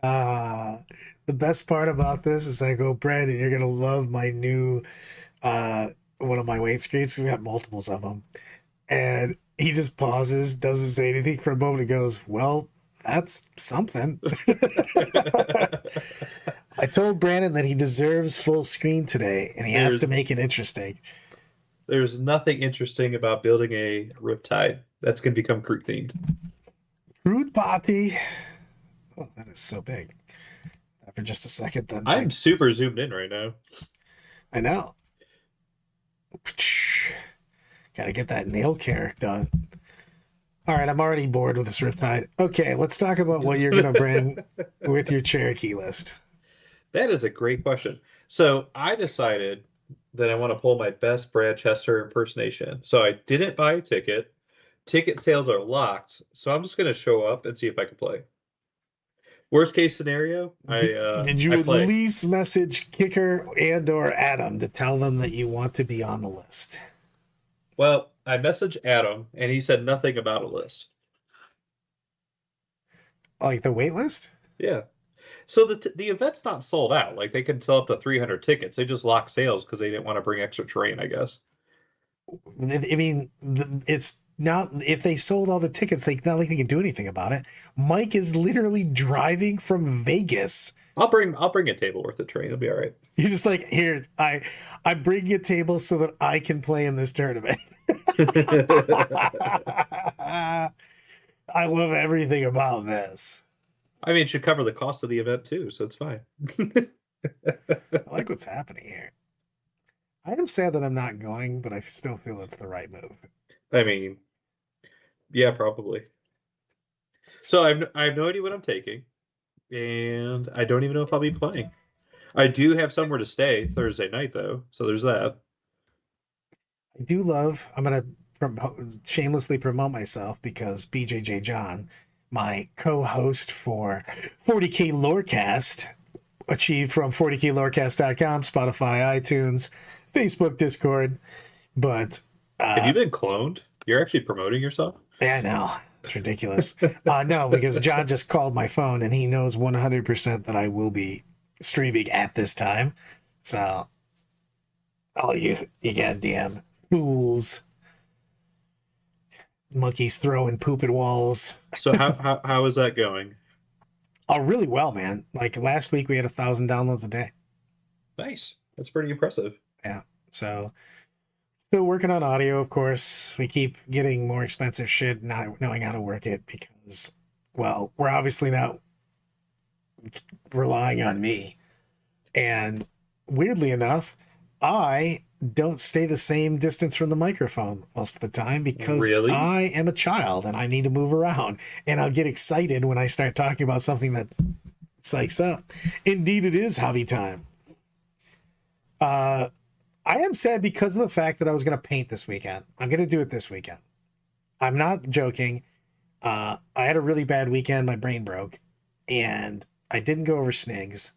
Uh, the best part about this is I go, Brandon, you're gonna love my new uh one of my weight screens because I got multiples of them. And he just pauses, doesn't say anything for a moment, and goes, well, that's something. I told Brandon that he deserves full screen today, and he has There's to make it interesting. there's nothing interesting about building a riptide that's going to become crew themed. Fruit party. Oh, that is so big. For just a second, then I'm super zoomed in right now. I know. Gotta get that nail care done. All right, I'm already bored with this riptide. Okay, let's talk about what you're gonna bring with your Cherokee list. That is a great question. So I decided that I want to pull my best Brad Chester impersonation. So I didn't buy a ticket. Ticket sales are locked. So I'm just going to show up and see if I can play. Worst case scenario, Did I you at play. least message Kicker and or Adam to tell them that you want to be on the list? Well, I messaged Adam and he said nothing about a list. Like the wait list? Yeah. So the event's not sold out. Like they can sell up to 300 tickets. They just locked sales because they didn't want to bring extra terrain, I guess. I mean, it's not if they sold all the tickets, they not like they can do anything about it. Mike is literally driving from Vegas. I'll bring a table worth of terrain. It'll be all right. You're just like, here, I bring a table so that I can play in this tournament. I love everything about this. I mean, it should cover the cost of the event too, so it's fine. I like what's happening here. I am sad that I'm not going, but I still feel it's the right move. I mean, yeah, probably. So I have no idea what I'm taking, and I don't even know if I'll be playing. I do have somewhere to stay Thursday night though, so there's that. I do love. I'm gonna shamelessly promote myself because BJJ John, my co-host for 40K Lorecast, achieved from 40klorecast.com, Spotify, iTunes, Facebook, Discord. But Have you been cloned? You're actually promoting yourself? yeah, no, it's ridiculous. No, because John just called my phone and he knows 100% that I will be streaming at this time. So, all you goddamn fools, monkeys throwing poop at walls. So how is that going? Oh, really well, man. Like last week, we had 1,000 downloads a day. Nice. That's pretty impressive. Yeah. So, still working on audio, of course. We keep getting more expensive shit, not knowing how to work it because, well, we're obviously not relying on me. And weirdly enough, I don't stay the same distance from the microphone most of the time because Really? I am a child and I need to move around. And I'll get excited when I start talking about something that psychs up. Indeed, it is hobby time. I am sad because of the fact that I was going to paint this weekend. I'm going to do it this weekend. I'm not joking. I had a really bad weekend. My brain broke, and I didn't go over snigs.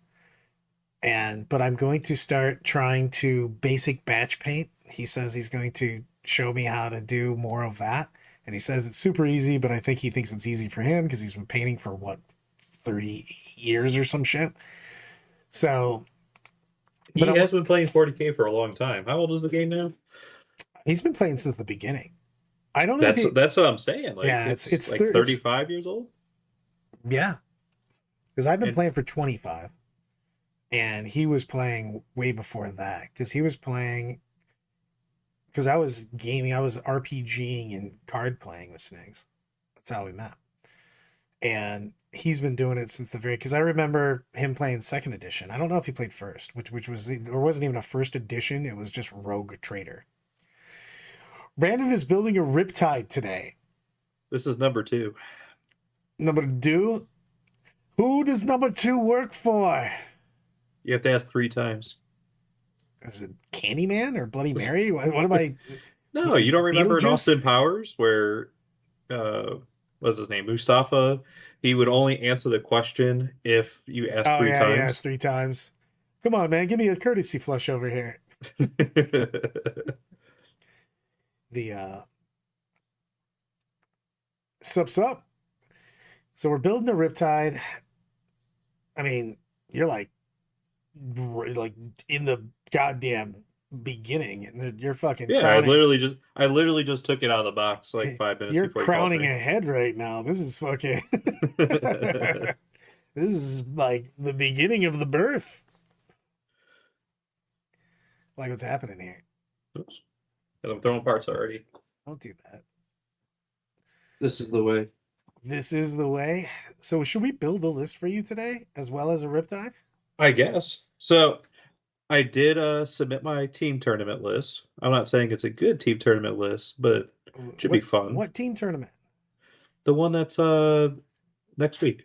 But I'm going to start trying to basic batch paint. He says he's going to show me how to do more of that, and he says it's super easy. But I think he thinks it's easy for him because he's been painting for what 30 years or some shit. So, He but has been playing 40K for a long time. How old is the game now? he's been playing since the beginning. I don't know if That's he. that's what I'm saying. Like Yeah, it's like 35 years old. yeah, because I've been And playing for 25, and he was playing way before that because he was playing because I was gaming, I was RPGing and card playing with Snigs. That's how we met, and he's been doing it since the very because I remember him playing second edition. I don't know if he played first, which was or wasn't even a first edition. It was just Rogue Trader. Brandon is building a Riptide today. this is number two. Number two, who does number two work for? You have to ask three times. Is it Candyman or Bloody Mary? What am I? No, you don't remember in Beetlejuice? Austin Powers where what's his name, Mustafa, he would only answer the question if you asked Oh three yeah, yeah, it's times. 3 times. Come on, man, give me a courtesy flush over here. The Sups up. So we're building a Riptide. I mean, you're like in the goddamn beginning, and you're fucking Yeah, crowning. I literally just took it out of the box like 5 minutes You're before you called crowning me. ahead right now. This is fucking. This is like the beginning of the birth. Like what's happening here? Oops. And I'm throwing parts already. Don't do that. This is the way. This is the way. So should we build a list for you today as well as a Riptide? I guess. So I did submit my team tournament list. I'm not saying it's a good team tournament list, but it should be fun. What team tournament? The one that's next week.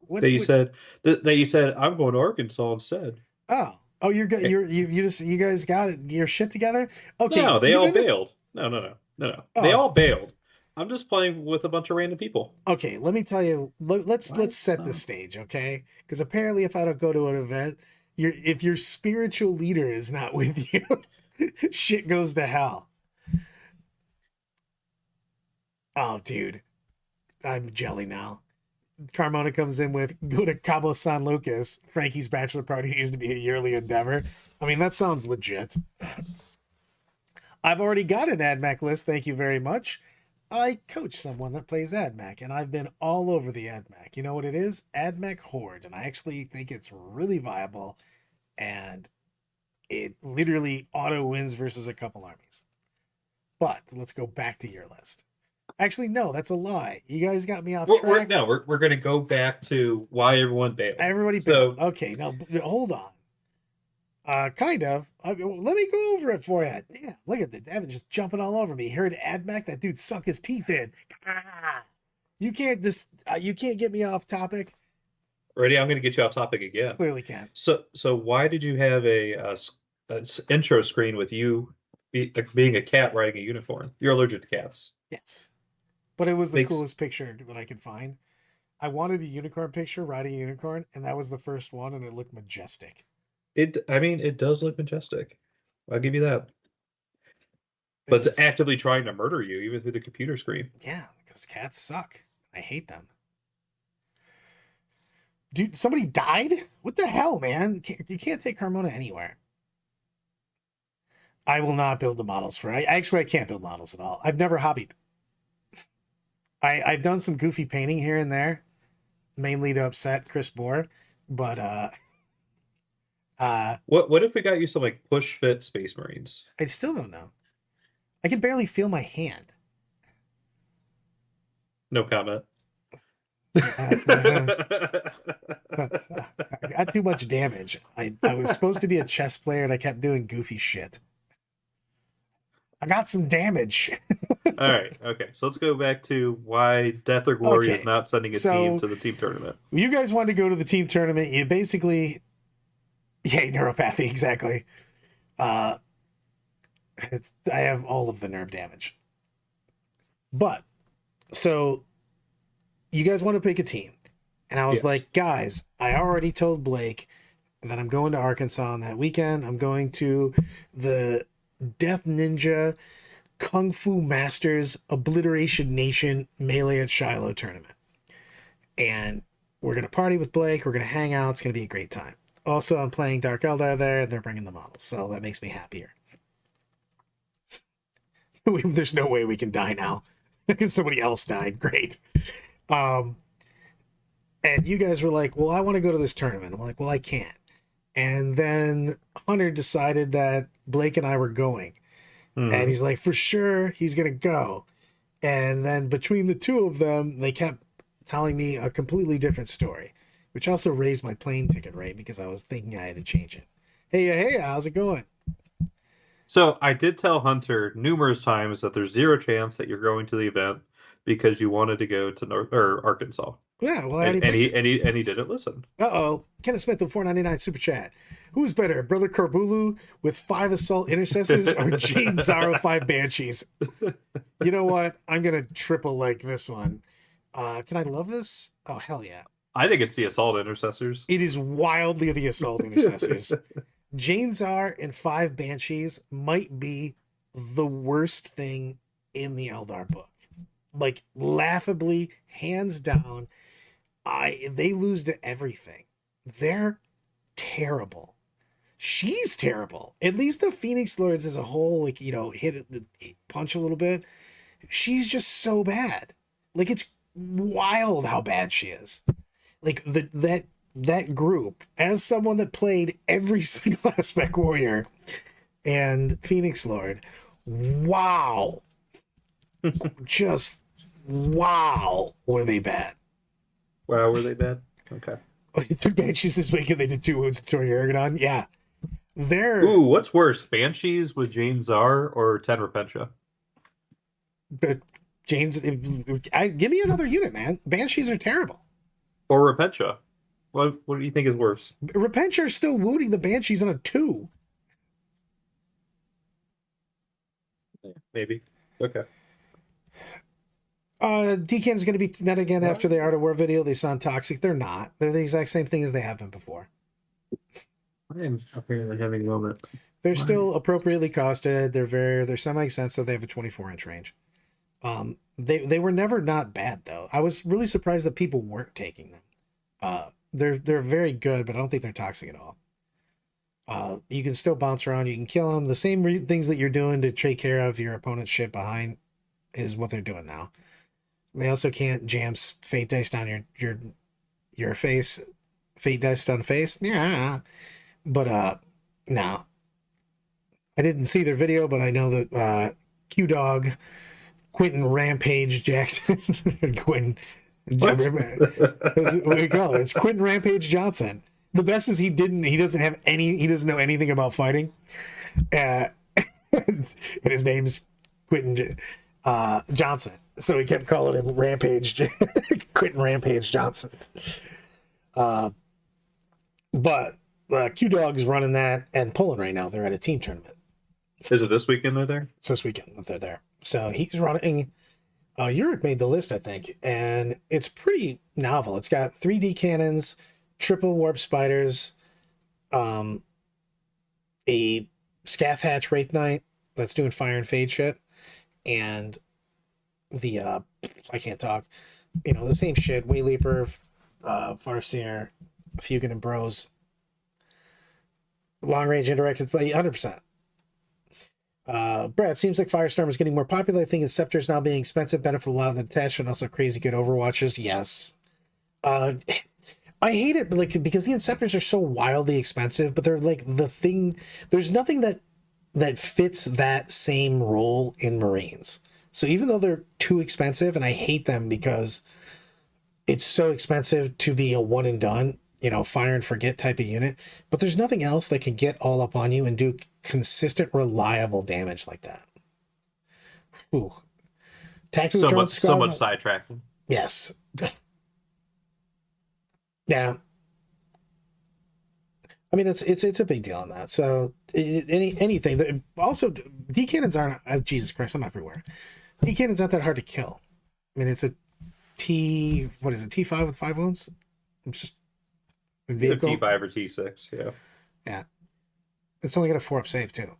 What, That you what said that you said I'm going to Arkansas instead. oh, you're good. Eh, You just you guys got it, your shit together. Okay, No, they you all didn't. bailed. No. They Oh, all bailed. I'm just playing with a bunch of random people. okay. Let me tell you. Let's What? set the stage, okay? Because apparently, if I don't go to an event, if your spiritual leader is not with you, shit goes to hell. Oh, dude, I'm jelly now. Carmona comes in with go to Cabo San Lucas. Frankie's bachelor party used to be a yearly endeavor. I mean, that sounds legit. I've already got an AdMac list. Thank you very much. I coach someone that plays AdMac, and I've been all over the AdMac. You know what it is? AdMac Horde, and I actually think it's really viable, and it literally auto wins versus a couple armies. But let's go back to your list. Actually, no, that's a lie. You guys got me off track. We're going to go back to why everyone bailed. Everybody bailed. So Okay, now hold on. Kind of. Let me go over it for you. Yeah, look at the Devin just jumping all over me. Heard AdMac? That dude sunk his teeth in. Ah. You can't get me off topic. ready, I'm going to get you off topic again. Clearly can't. So why did you have a intro screen with you being a cat riding a unicorn? You're allergic to cats. Yes, but it was the Makes coolest picture that I could find. I wanted a unicorn picture riding a unicorn, and that was the first one, and it looked majestic. it. I mean, it does look majestic. I'll give you that. It But it's was, actively trying to murder you, even through the computer screen. yeah, because cats suck. I hate them. Dude, somebody died? What the hell, man? You can't take Carmona anywhere. I will not build the models for. I can't build models at all. I've never hobbied. I've done some goofy painting here and there, mainly to upset Chris Moore, but What if we got you some like push fit Space Marines? I still don't know. I can barely feel my hand. No comment. I got too much damage. I was supposed to be a chess player and I kept doing goofy shit. I got some damage. All right, okay. So let's go back to why Death or Glory Okay, is not sending a so- team to the team tournament. You guys wanted to go to the team tournament. You basically, yeah, neuropathy, exactly. I have all of the nerve damage. But so you guys want to pick a team. And I was Yes. like, guys, I already told Blake that I'm going to Arkansas on that weekend. I'm going to the Death Ninja Kung Fu Masters Obliteration Nation Melee at Shiloh tournament. And we're going to party with Blake. We're going to hang out. It's going to be a great time. Also, I'm playing Dark Eldar there, and they're bringing the models. So that makes me happier. There's no way we can die now because somebody else died. Great. And you guys were like, well, I want to go to this tournament. I'm like, well, I can't. And then Hunter decided that Blake and I were going. And he's like, for sure, he's going to go. And then between the two of them, they kept telling me a completely different story, which also raised my plane ticket rate because I was thinking I had to change it. Hey, how's it going? So I did tell Hunter numerous times that there's zero chance that you're going to the event because you wanted to go to North or Arkansas. Yeah, well, I already picked it. And he didn't listen. Uh-oh. Kenneth Smith with $4.99 super chat. Who's better, Brother Corbulu with 5 assault intercessors or Gene Zaro 5 banshees? You know what? I'm gonna triple like this one. Can I love this? Oh hell yeah! I think it's the assault intercessors. It is wildly the assault intercessors. Jane Czar and 5 Banshees might be the worst thing in the Eldar book. Like laughably, hands down. They lose to everything. They're terrible. She's terrible. At least the Phoenix Lords as a whole, like, hit the punch a little bit. She's just so bad. Like, it's wild how bad she is. Like that group, as someone that played every single aspect warrior and Phoenix Lord, wow. Just wow, were they bad. Wow, were they bad? Okay. They took Banshees this week and they did 2 wounds to Tori Aragon. Yeah. They're Ooh, what's worse, Banshees with Jane Czar or Ten Repentia? but Jane's give me another unit, man. Banshees are terrible. Or Repentia? What do you think is worse? Repentia are still wounding the Banshees on a 2. Maybe. Okay. Deacon's going to be meta again after the Art of War video. They sound toxic. They're not. They're the exact same thing as they have been before. I am apparently having a moment. They're still appropriately costed. They're semi-extensive. They have a 24-inch range. They were never not bad though. I was really surprised that people weren't taking them. They're very good, but I don't think they're toxic at all. You can still bounce around. You can kill them. The same things that you're doing to take care of your opponent's shit behind is what they're doing now. They also can't jam fate dice down your face. Fate dice down face. Yeah. But no. I didn't see their video, but I know that Q Dog, Quentin Rampage Jackson, Quentin. What do you call it? It's Quentin Rampage Johnson. The best is he doesn't know anything about fighting. And his name's Quentin Johnson. So he kept calling him Rampage, Quentin Rampage Johnson. But Q Dog's running that and pulling right now. They're at a team tournament. Is it this weekend they're there? It's this weekend that they're there. So he's running. Europe made the list, I think, and it's pretty novel. It's got 3D cannons, triple warp spiders, a Scath Hatch Wraith Knight that's doing fire and fade shit, and the I can't talk. The same shit. Wayleaper, Farseer, Fugan and Bros. Long range indirected play, 100%. Brad, seems like Firestorm is getting more popular. I think Inceptor's now being expensive, benefit a lot of the attachment, also crazy good Overwatches. Yes. I hate it because the Inceptors are so wildly expensive, but they're like the thing. There's nothing that fits that same role in Marines. So even though they're too expensive, and I hate them because it's so expensive to be a one and done, fire and forget type of unit, but there's nothing else that can get all up on you and do consistent, reliable damage like that. Ooh. Tactical drone squad. Somewhat sidetracked. Yes. Yeah. I mean, it's a big deal on that. So anything that also D cannons aren't. Jesus Christ, I'm everywhere. D cannons not that hard to kill. I mean, it's a what is it? T5 with 5 wounds. It's just a vehicle. T5 or T6. Yeah. Yeah. It's only got a 4-up save too.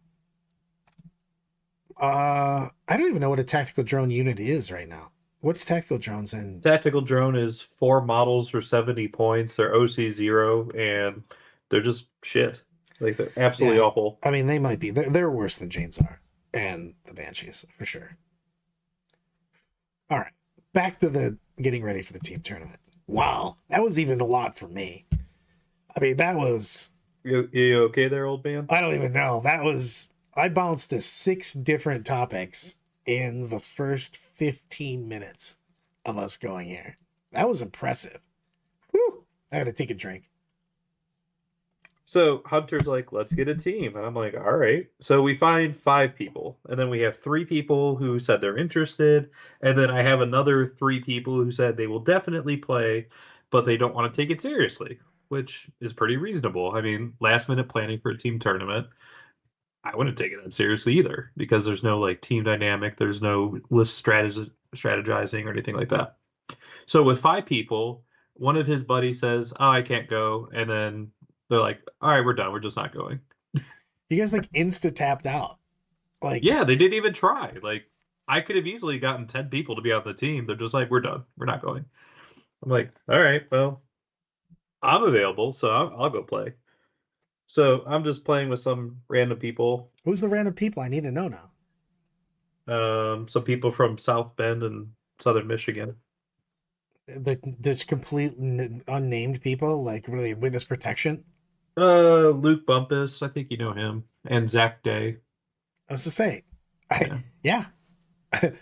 I don't even know what a tactical drone unit is right now. What's tactical drones in? Tactical drone is 4 models for 70 points. They're OC 0, and they're just shit. Like, they're absolutely awful. I mean, they might be. They're worse than Jane's are and the Banshees for sure. All right, back to the getting ready for the team tournament. Wow, that was even a lot for me. I mean, that was. You okay there, old man? I don't even know. I bounced to 6 different topics in the first 15 minutes of us going here. That was impressive. Whew. I had to take a drink. So Hunter's like, let's get a team. And I'm like, all right. So we find 5 people. And then we have 3 people who said they're interested. And then I have another 3 people who said they will definitely play, but they don't want to take it seriously, which is pretty reasonable. I mean, last minute planning for a team tournament. I wouldn't take it that seriously either because there's no like team dynamic, there's no list strategizing or anything like that. So with 5 people, one of his buddies says, "Oh, I can't go," and then they're like, "All right, we're done. We're just not going." You guys like insta tapped out. Like, Yeah, they didn't even try. Like I could have easily gotten 10 people to be on the team. They're just like, "We're done. We're not going." I'm like, "All right, well, I'm available, so I'll go play." So I'm just playing with some random people. who's the random people? I need to know now. Some people from South Bend and Southern Michigan. There's complete unnamed people, like really witness protection. Luke Bumpus, I think you know him, and Zach Day. I was to say, Yeah. yeah. I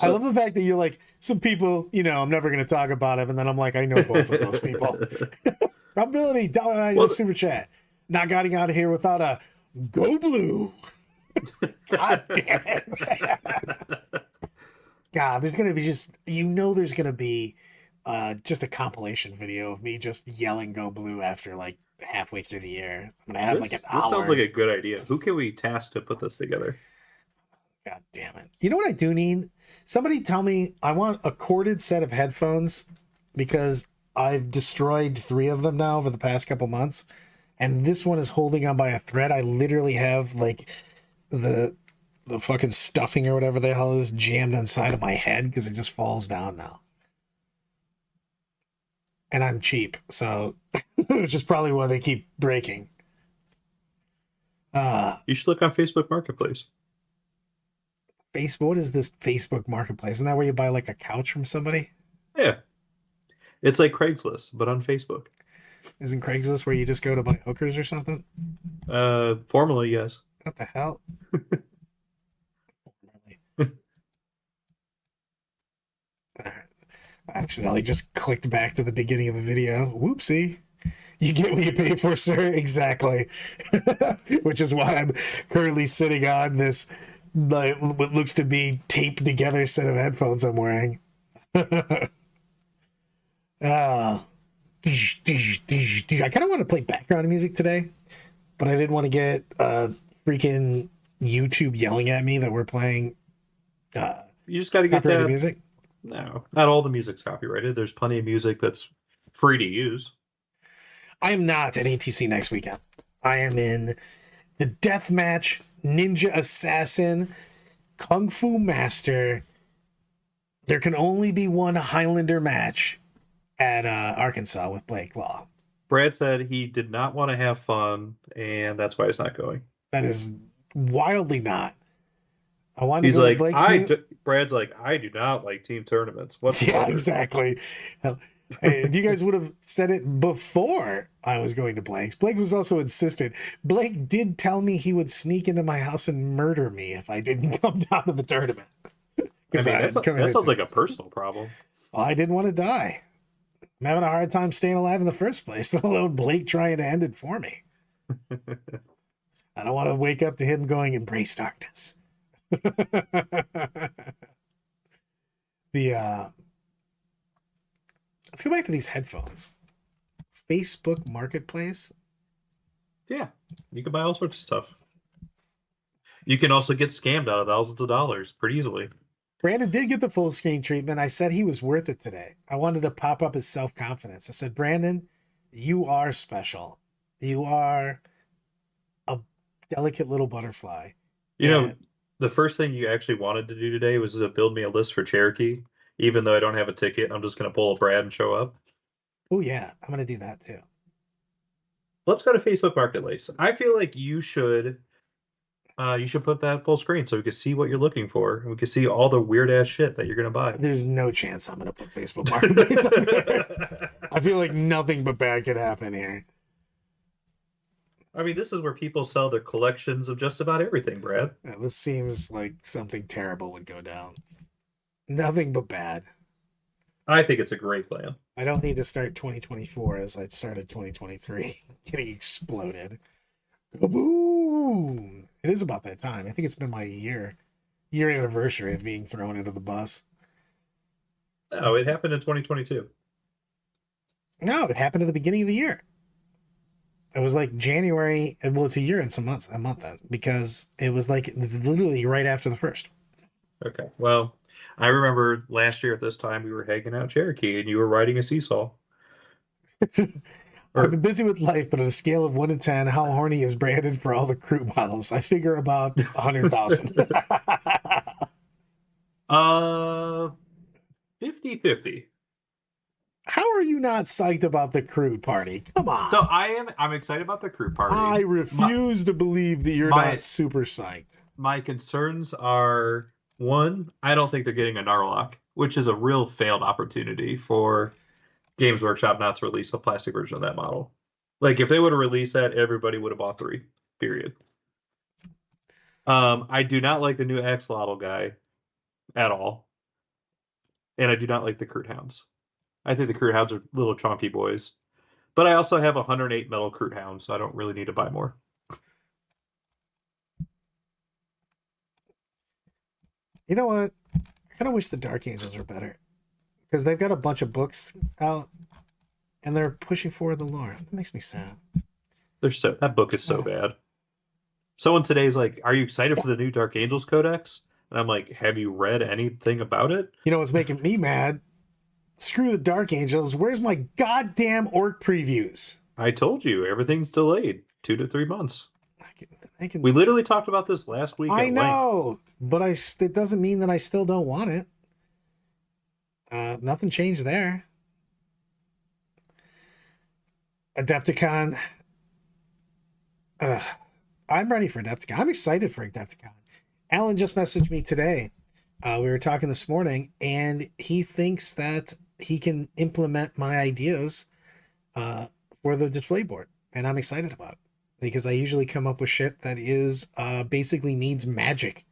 So, love the fact that you're like, some people, I'm never going to talk about him. And then I'm like, I know both of those people. Probability, $1 well, super chat. Not getting out of here without a go blue. God damn it. God, there's going to be there's going to be just a compilation video of me just yelling go blue after like halfway through the year. I'm going to have like an this sounds hour. like a good idea. Who can we task to put this together? God damn it. You know what I do need? Somebody tell me I want a corded set of headphones because I've destroyed 3 of them now over the past couple months. And this one is holding on by a thread. I literally have like the fucking stuffing or whatever the hell is jammed inside of my head because it just falls down now. And I'm cheap, so which is probably why they keep breaking. You should look on Facebook Marketplace. Facebook, what is this Facebook Marketplace? Isn't that where you buy like a couch from somebody? Yeah. It's like Craigslist, but on Facebook. Isn't Craigslist where you just go to buy hookers or something? Formally, yes. What the hell? I accidentally just clicked back to the beginning of the video. Whoopsie. You get what you pay for, sir. Exactly. Which is why I'm currently sitting on this, like, what looks to be taped together set of headphones I'm wearing. I kind of want to play background music today, but I didn't want to get freaking YouTube yelling at me that we're playing You just got to get copyrighted that. music. No, not all the music's copyrighted. There's plenty of music that's free to use. I am not at ATC next weekend. I am in the Deathmatch Ninja Assassin Kung Fu Master. There can only be one Highlander match at Arkansas with Blake Law. Brad said he did not want to have fun, and that's why he's not going. That is wildly not. I wanted He's to go like, to Blake's Brad's like, I do not like team tournaments. What's yeah, exactly. Hell, if you guys would have said it before I was going to Blake's. Blake was also insistent. Blake did tell me he would sneak into my house and murder me if I didn't come down to the tournament. I mean, that sounds like a personal problem. Well, I didn't want to die. I'm having a hard time staying alive in the first place, let alone Blake trying to end it for me. I don't want to wake up to him going, embrace darkness. Let's go back to these headphones. Facebook Marketplace. Yeah, you can buy all sorts of stuff. You can also get scammed out of thousands of dollars pretty easily. Brandon did get the full screen treatment. I said he was worth it today. I wanted to pop up his self-confidence. I said, Brandon, you are special. You are a delicate little butterfly. You know, the first thing you actually wanted to do today was to build me a list for Cherokee, even though I don't have a ticket. I'm just going to pull a Brad and show up. Oh, yeah. I'm going to do that too. Let's go to Facebook Marketplace. I feel like you should put that full screen so we can see what you're looking for. And we can see all the weird ass shit that you're going to buy. There's no chance I'm going to put Facebook Marketplace up there. I feel like nothing but bad could happen here. I mean, this is where people sell their collections of just about everything, Brad. Yeah, this seems like something terrible would go down. Nothing but bad. I think it's a great plan. I don't need to start 2024 as I started 2023, getting exploded. Kaboom! It is about that time. I think it's been my year anniversary of being thrown into the bus. No, it happened in 2022. No, it happened at the beginning of the year. It was like January. Well, it's a year and some months, a month then, because it was like it's literally right after the first. Okay. Well, I remember last year at this time we were hanging out Cherokee and you were riding a seesaw. I've Or been busy with life, but on a scale of 1 to 10, how horny is Brandon for all the crew models? I figure about 100,000. uh 50-50. How are you not psyched about the crew party? Come So on. I'm excited about the crew I party. My refuse to believe that you're not my super psyched. my concerns are one, I don't think they're getting a Narlock, which is a real failed opportunity for Games Workshop not to release a plastic version of that model. Like if they would have released that, everybody would have bought three. Period. I do not like the new axolotl guy at all, and I do not like the Crude Hounds. I think the Crude Hounds are little chunky boys, but I also have 108 metal Crude Hounds, so I don't really need to buy more. You know what? I kind of wish the Dark Angels were better because they've got a bunch of books out and they're pushing forward the lore. That makes me sad. That book is so bad. Someone today's like, "Are you excited for the new Dark Angels Codex?" And I'm like, "Have you read anything about it?" You know what's making me mad? Screw the Dark Angels. Where's my goddamn orc previews? I told you everything's delayed 2 to 3 months. I can. We literally talked about this last week I at length. know, but it doesn't mean that I still don't want it. Nothing changed there. Adepticon. I'm ready for Adepticon. I'm excited for Adepticon. Alan just messaged me today. We were talking this morning, and he thinks that he can implement my ideas for the display board, and I'm excited about it because I usually come up with shit that is basically needs magic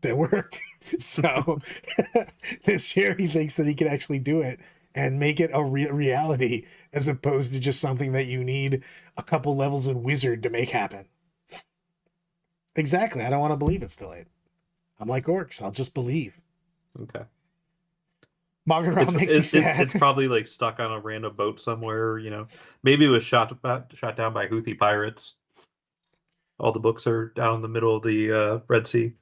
to work. So this year he thinks that he can actually do it and make it a reality as opposed to just something that you need a couple levels in Wizard to make happen. Exactly. I don't want to believe it's delayed. I'm like orcs. I'll just believe. Okay. Magarov makes me sad. It's probably like stuck on a random boat somewhere, you know. Maybe it was shot down by Houthi pirates. All the books are down in the middle of the Red Sea.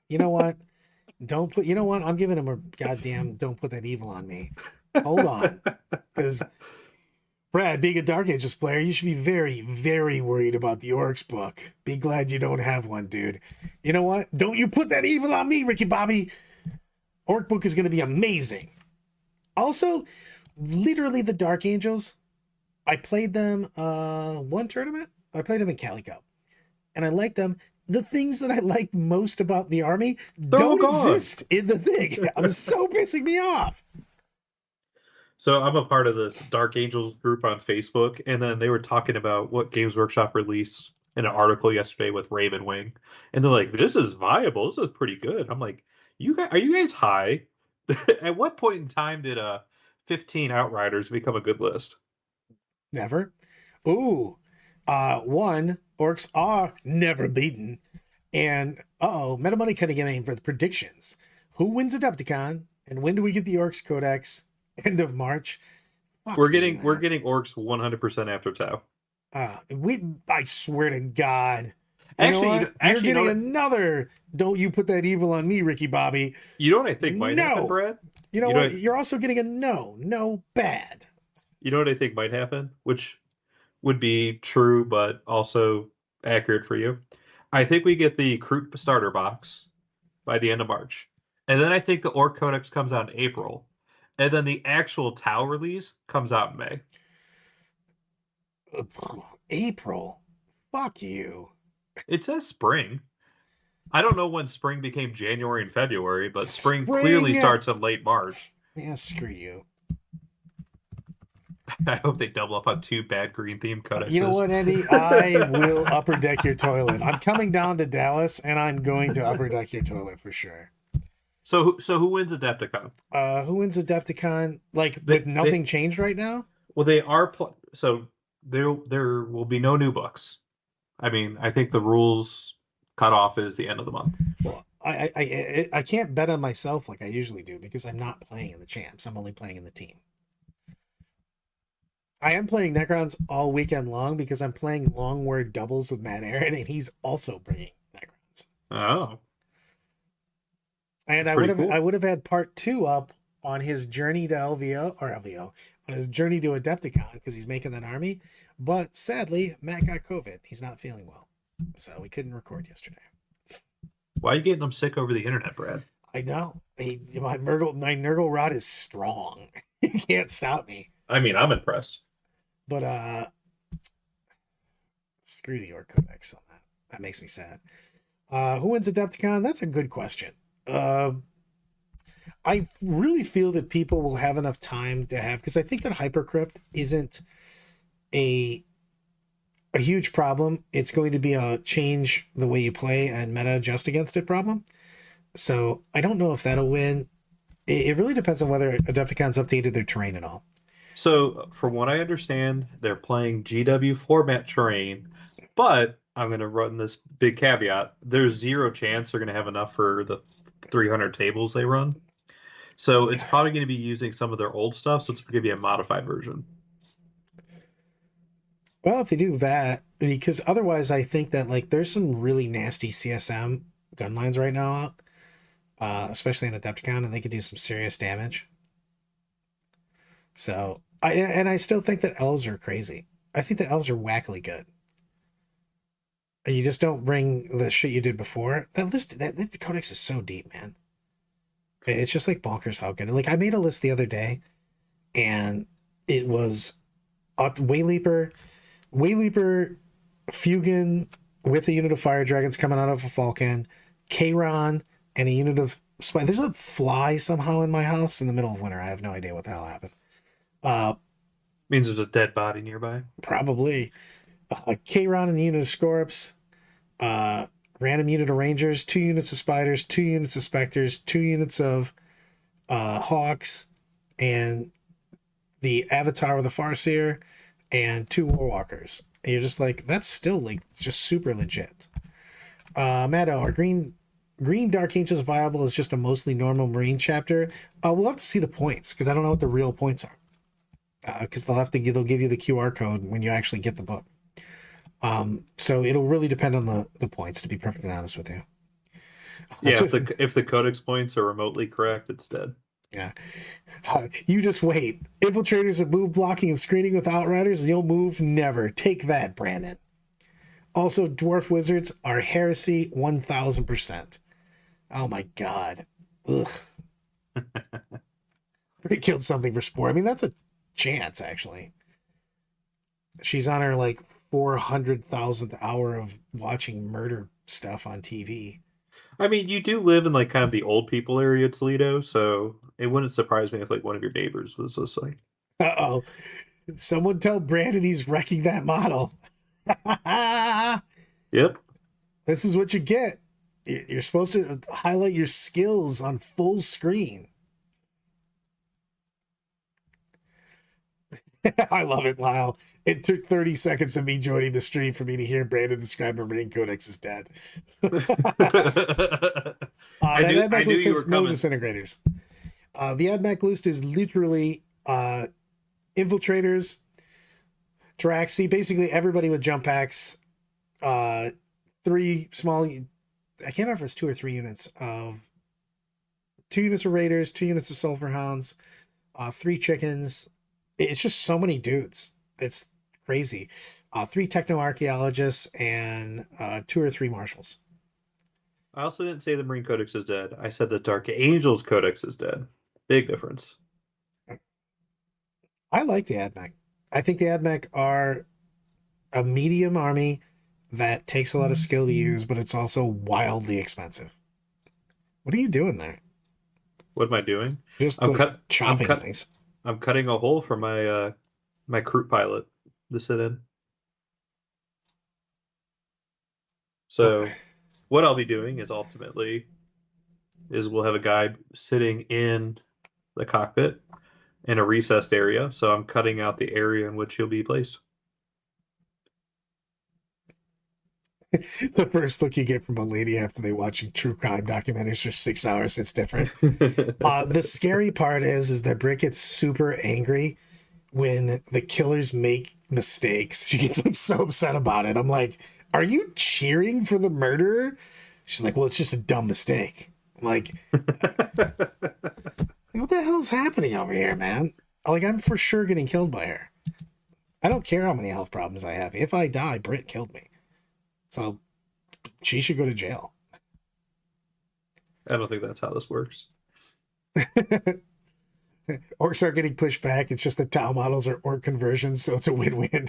You know what? You know what? I'm giving him a goddamn don't put that evil on me. Hold on. Because Brad, being a Dark Ages player, you should be very, very worried about the Orcs book. Be glad you don't have one, dude. You know what? Don't you put that evil on me, Ricky Bobby. Orc book is going to be amazing. Also, literally the Dark Angels, I played them one tournament. I played them in Calico. And I liked them. The things that I like most about the army don't exist in the thing. I'm so pissing me off. So I'm a part of this Dark Angels group on Facebook, and then they were talking about what Games Workshop released in an article yesterday with Raven Wing, and they're like, "This is viable. This is pretty good." I'm like, are you guys high? At what point in time did 15 Outriders become a good list?" Never. Ooh, one, orcs are never beaten. And Meta Money kind of getting for the predictions. Who wins Adepticon? And when do we get the Orcs Codex? End of March. We're getting orcs 100% after Tau. I swear to God. You're getting another. Don't you put that evil on me, Ricky Bobby. You know what I think might happen, Brad? You know what? You're also getting a no bad. You know what I think might happen, which would be true, but also accurate for you. I think we get the Kroot starter box by the end of March. And then I think the Orc Codex comes out in April. And then the actual Tau release comes out in May. April? Fuck you. It says spring. I don't know when spring became January and February, but spring clearly starts in late March. Yeah, screw you. I hope they double up on 2 bad green themed codexes. You know what, Andy? I will upper deck your toilet. I'm coming down to Dallas, and I'm going to upper deck your toilet for sure. So who wins Adepticon? Who wins Adepticon? Like with nothing changed right now? Well, they are so there will be no new books. I mean, I think the rules cutoff is the end of the month. Well, I can't bet on myself like I usually do because I'm not playing in the champs. I'm only playing in the team. I am playing Necrons all weekend long because I'm playing long word doubles with Matt Aaron, and he's also bringing Necrons. Oh, And that's I pretty cool. would have had part 2 up on his journey to LVO on his journey to Adepticon because he's making that army. But sadly, Matt got COVID. He's not feeling well, so we couldn't record yesterday. Why are you getting them sick over the internet, Brad? I know. My Nurgle rod is strong. You can't stop me. I mean, I'm impressed. But screw the Orc Codex on that. That makes me sad. Who wins Adepticon? That's a good question. I really feel that people will have enough time to have, because I think that Hypercrypt isn't a huge problem. It's going to be a change the way you play and meta adjust against it problem. So I don't know if that'll win. It really depends on whether Adepticon's updated their terrain at all. So, from what I understand, they're playing GW format terrain, but I'm going to run this big caveat. There's zero chance they're going to have enough for the 300 tables they run. So, it's probably going to be using some of their old stuff, so it's going to be a modified version. Well, if they do that, because otherwise I think that like there's some really nasty CSM gun lines right now out, especially in Adepticon, and they could do some serious damage. So I still think that elves are crazy. I think that elves are wackily good. You just don't bring the shit you did before. That codex is so deep, man. It's just like bonkers how good. Like I made a list the other day, and it was Wayleaper, Fugan with a unit of fire dragons coming out of a falcon, Kayron, and a unit of spy. There's a fly somehow in my house in the middle of winter. I have no idea what the hell happened. Means there's a dead body nearby. Probably. Kayron and a unit of Scorps, random unit of Rangers, 2 units of Spiders, 2 units of Spectres, 2 units of Hawks, and the Avatar with the Farseer, and 2 Warwalkers. And you're just like, that's still like just super legit. Maddo, are Green Dark Angels viable as just a mostly normal Marine chapter? We'll have to see the points because I don't know what the real points are. Because they'll give you the QR code when you actually get the book. So it'll really depend on the points, to be perfectly honest with you. Yeah, if the codex points are remotely correct, it's dead. Yeah. You just wait. Infiltrators are move blocking and screening with Outriders, and you'll move never. Take that, Brandon. Also, Dwarf Wizards are heresy 1000%. Oh my god. Ugh. They killed something for sport. I mean, that's a chance, actually. She's on her like 400,000th hour of watching murder stuff on TV. I mean, you do live in like kind of the old people area of Toledo, so it wouldn't surprise me if like one of your neighbors was just like, Uh-oh. Someone tell Brandon he's wrecking that model. yep. This is what you get. You're supposed to highlight your skills on full screen. I love it, Lyle. It took 30 seconds of me joining the stream for me to hear Brandon describe a Marine Codex as dead. That AdMac list has no disintegrators. The AdMac list is literally infiltrators, Draxi, basically everybody with jump packs, 3 small, I can't remember if it's 2 or 3 units of 2 units of Raiders, 2 units of Sulfur Hounds, 3 chickens. It's just so many dudes. It's crazy. 3 techno archaeologists and 2 or 3 marshals. I also didn't say the Marine Codex is dead. I said the Dark Angels Codex is dead. Big difference. I like the AdMac. I think the AdMac are a medium army that takes a lot of skill to use, but it's also wildly expensive. What are you doing there? What am I doing? Just chopping things. I'm cutting a hole for my my crew pilot to sit in. So what I'll be doing is ultimately we'll have a guy sitting in the cockpit in a recessed area. So I'm cutting out the area in which he'll be placed. The first look you get from a lady after they watching true crime documentaries for 6 hours, it's different. The scary part is that Brick gets super angry when the killers make mistakes. She gets like so upset about it. I'm like, are you cheering for the murderer? She's like, well, it's just a dumb mistake. I'm like, what the hell is happening over here, man? Like, I'm for sure getting killed by her. I don't care how many health problems I have. If I die, Britt killed me. So she should go to jail. I don't think that's how this works. Orcs are getting pushed back. It's just the Tau models are orc conversions, so it's a win-win.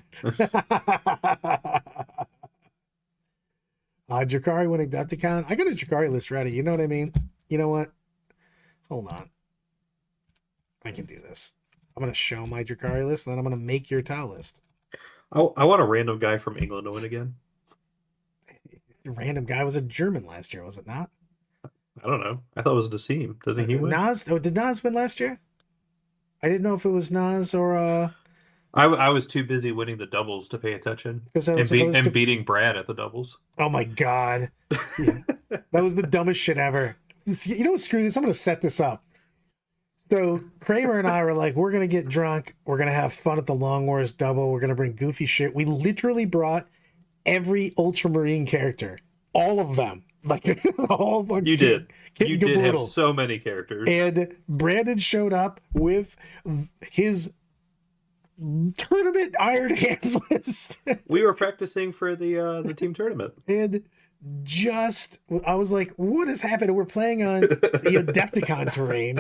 Jakari winning Adepticon. I got a Jakari list ready. You know what I mean? You know what? Hold on. I can do this. I'm going to show my Jakari list, and then I'm going to make your Tau list. I want a random guy from England to win again. The random guy was a German last year, was it not? I don't know. I thought it was Nassim. Didn't he win? Nas? Oh, did Nas win last year? I didn't know if it was Nas or I was too busy winning the doubles to pay attention. And beating Brad at the doubles. Oh my god. Yeah. That was the dumbest shit ever. You know what, screw this. I'm gonna set this up. So Kramer and I were like, we're gonna get drunk, we're gonna have fun at the Long Wars double, we're gonna bring goofy shit. We literally brought every Ultramarine character. All of them. Like all you did. You did have so many characters. And Brandon showed up with his tournament Iron Hands list. We were practicing for the team tournament. And just I was like, what has happened? We're playing on the Adepticon terrain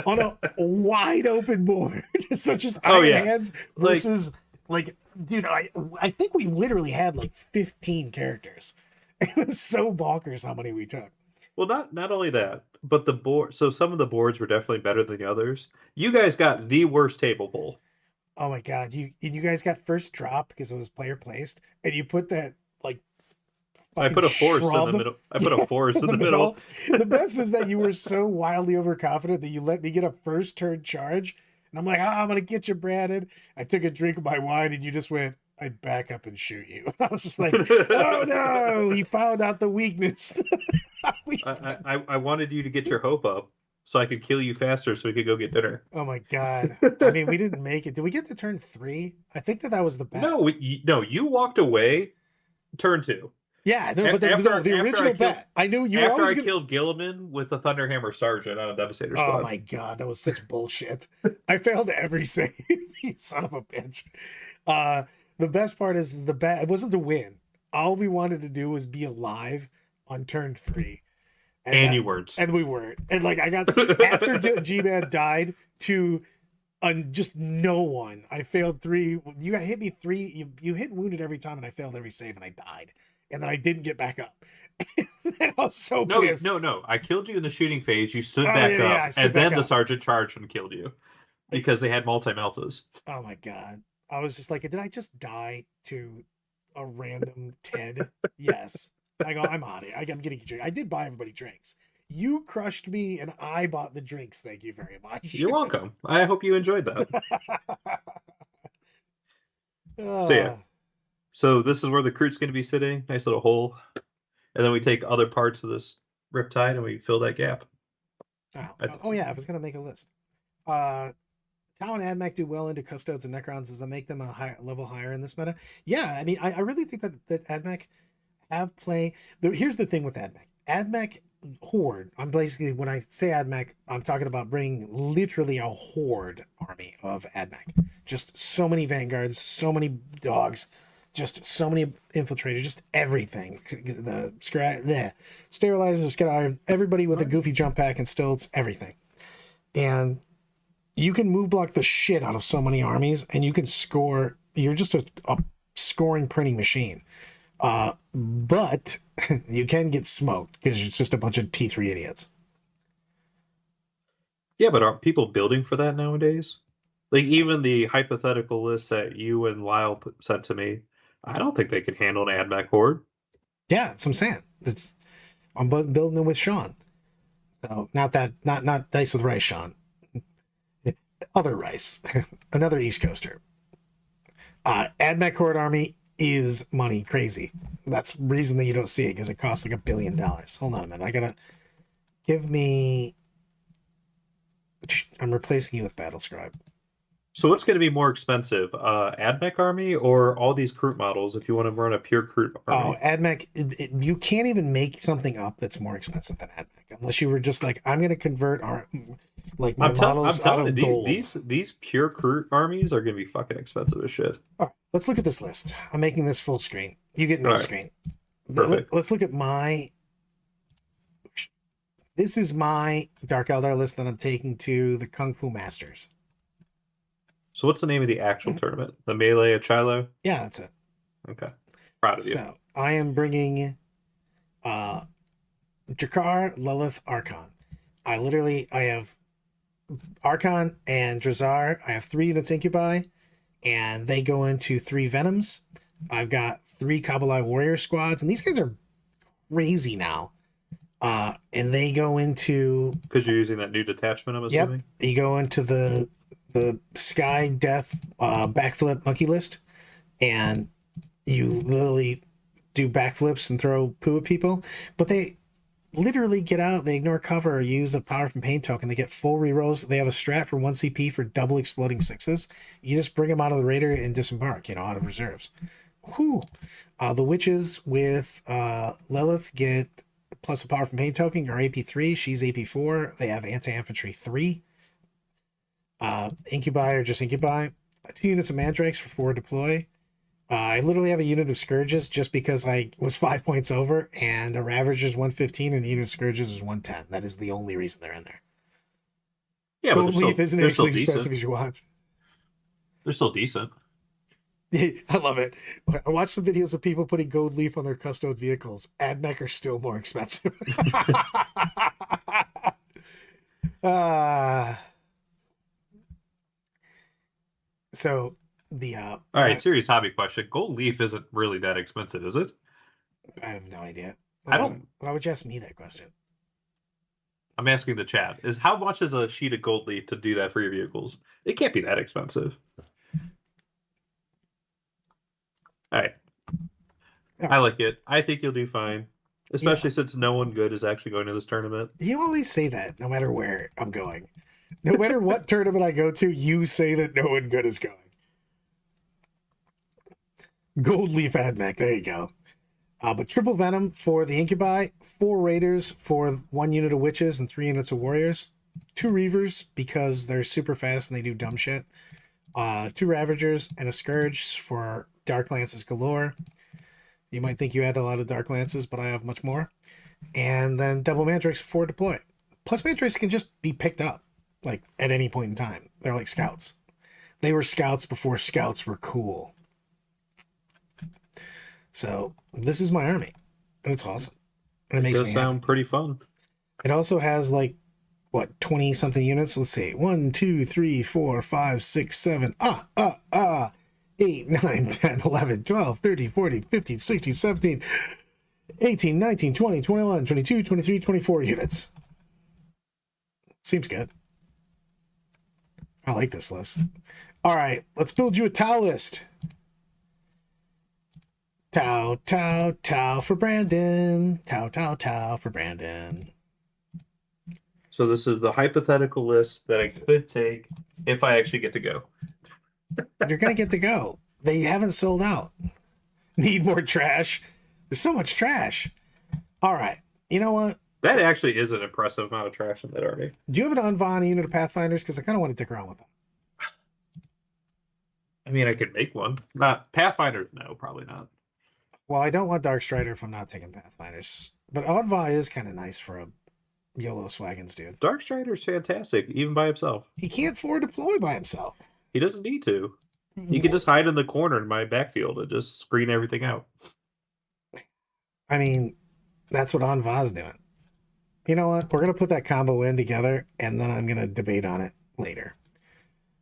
on a wide open board. So just Iron Hands versus like dude, I think we literally had like 15 characters. It was so bonkers how many we took. Well, not only that, but the board. So some of the boards were definitely better than the others. You guys got the worst table pull. Oh my god! You guys got first drop because it was player placed, and you put that like. I put a forest in the middle. I put a forest in the middle. The best is that you were so wildly overconfident that you let me get a first turn charge, and I'm like, I'm gonna get you, Brandon. I took a drink of my wine, and you just went. I'd back up and shoot you. I was just like, oh no, he found out the weakness. I wanted you to get your hope up so I could kill you faster so we could go get dinner. Oh my god. I mean, we didn't make it. Did we get to turn 3? I think that was the bet. No, you walked away turn 2. Yeah, no, but the original bet. I knew you were always I killed Gilliman with the Thunderhammer Sergeant on a Devastator squad. Oh my god, that was such bullshit. I failed every save. You son of a bitch. The best part is the bet. It wasn't to win. All we wanted to do was be alive on turn 3. And you weren't. And we weren't. And like I got after G-Man died to just no one. I failed 3. You hit me 3. You hit and wounded every time, and I failed every save, and I died. And then I didn't get back up. And I was so pissed. No. I killed you in the shooting phase. You stood back up, and then the sergeant charged and killed you because they had multi-meltas. Oh my god. I was just like, did I just die to a random Ted? Yes. I go, I'm out of here. I'm getting a drink. I did buy everybody drinks. You crushed me and I bought the drinks. Thank you very much. You're welcome. I hope you enjoyed that. So this is where the Kroot's going to be sitting. Nice little hole. And then we take other parts of this riptide and we fill that gap. Oh yeah, I was going to make a list. Tau and AdMech do well into Custodes and Necrons. Does that make them a level higher in this meta? Yeah, I mean, I really think that AdMech have play. Here's the thing with AdMech. AdMech horde. I'm basically, when I say AdMech, I'm talking about bringing literally a horde army of AdMech. Just so many vanguards, so many dogs, just so many infiltrators, just everything. The sterilizers, everybody with a goofy jump pack and stilts, everything. And you can move block the shit out of so many armies, and you can score. You're just a scoring printing machine. But you can get smoked because it's just a bunch of T3 idiots. Yeah, but aren't people building for that nowadays? Like, even the hypothetical list that you and Lyle sent to me, I don't think they can handle an AdMech horde. Yeah, that's what I'm saying. I'm building them with Sean. So not Dice with Rice, Sean. Other Rice. Another East Coaster. AdMech horde army is money crazy. That's the reason that you don't see it, because it costs like $1 billion. Hold on a minute. I gotta give me. I'm replacing you with Battle Scribe. So what's going to be more expensive, AdMech army or all these Kroot models if you want to run a pure Kroot Oh, army? AdMech, you can't even make something up that's more expensive than AdMech unless you were just like, I'm going to convert like my I'm models out telling you, of gold. these pure Kroot armies are going to be fucking expensive as shit. All right, let's look at this list. I'm making this full screen. You get All no right, screen. perfect. Let's look at this is my Dark Eldar list that I'm taking to the Kung Fu Masters. So what's the name of the actual tournament? The Melee of Chilo? Yeah, that's it. Okay. Proud of you. So I am bringing uh Jakar, Lilith, Archon. I have Archon and Drazar. I have 3 units Incubi, and they go into 3 Venoms. I've got 3 Kabbalah Warrior squads, and these guys are crazy now. And they go into Because you're using that new detachment, I'm assuming? Yep, you go into the Sky Death backflip monkey list, and you literally do backflips and throw poo at people, but they literally get out, they ignore cover or use a power from pain token. They get full rerolls. They have a strat for 1 CP for double exploding 6s. You just bring them out of the raider and disembark, out of reserves. Whew. The witches with Lilith get plus a power from pain token or AP3. She's AP4. They have anti-infantry 3. Incubi or just Incubi. 2 units of Mandrakes for 4 deploy. I literally have a unit of Scourges just because I was 5 points over, and a Ravager is 115 and a unit of Scourges is 110. That is the only reason they're in there. Yeah, but Gold Leaf isn't they're actually still expensive decent. as you want. They're still decent. I love it. I watched some videos of people putting Gold Leaf on their custom vehicles. AdMech are still more expensive. uh, so the All right, serious hobby question. Gold leaf isn't really that expensive, is it? I have no idea. I don't. Why would you ask me that question? I'm asking the chat. Is how much is a sheet of gold leaf to do that for your vehicles? It can't be that expensive. All right. I like it. I think you'll do fine, especially since no one good is actually going to this tournament. You always say that no matter where I'm going. No matter what tournament I go to, you say that no one good is going. Gold Leaf AdMech, there you go. But triple Venom for the Incubi, 4 Raiders for 1 unit of Witches and 3 units of Warriors, 2 Reavers because they're super fast and they do dumb shit, 2 Ravagers, and a Scourge for Dark Lances galore. You might think you had a lot of Dark Lances, but I have much more. And then double Mandrakes for deploy. Plus Mandrakes can just be picked up, like, at any point in time. They're like scouts. They were scouts before scouts were cool. So this is my army, and it's awesome. And it makes me sound happy. Pretty fun. It also has like what 20 something units. Let's see, 1, 2, 3, 4, 5, 6, 7, 8, 9, 10, 11, 12, 13, 14, 15, 16, 17, 18, 19, 20, 21, 22, 23, 24 units. Seems good. I like this list. All right, let's build you a Tau list. Tau, Tau, Tau for Brandon. Tau, Tau, Tau for Brandon. So this is the hypothetical list that I could take if I actually get to go. You're going to get to go. They haven't sold out. Need more trash. There's so much trash. All right. You know what? That actually is an impressive amount of trash in that army. Do you have an Unvon unit of Pathfinders? Because I kind of want to dick around with them. I mean, I could make one. Not Pathfinders, no, probably not. Well, I don't want Dark Strider if I'm not taking Pathfinders. But Unvon is kind of nice for a YOLO Swaggins dude. Dark Strider's fantastic, even by himself. He can't forward deploy by himself. He doesn't need to. He can just hide in the corner in my backfield and just screen everything out. I mean, that's what Anva's doing. You know what? We're going to put that combo in together, and then I'm going to debate on it later.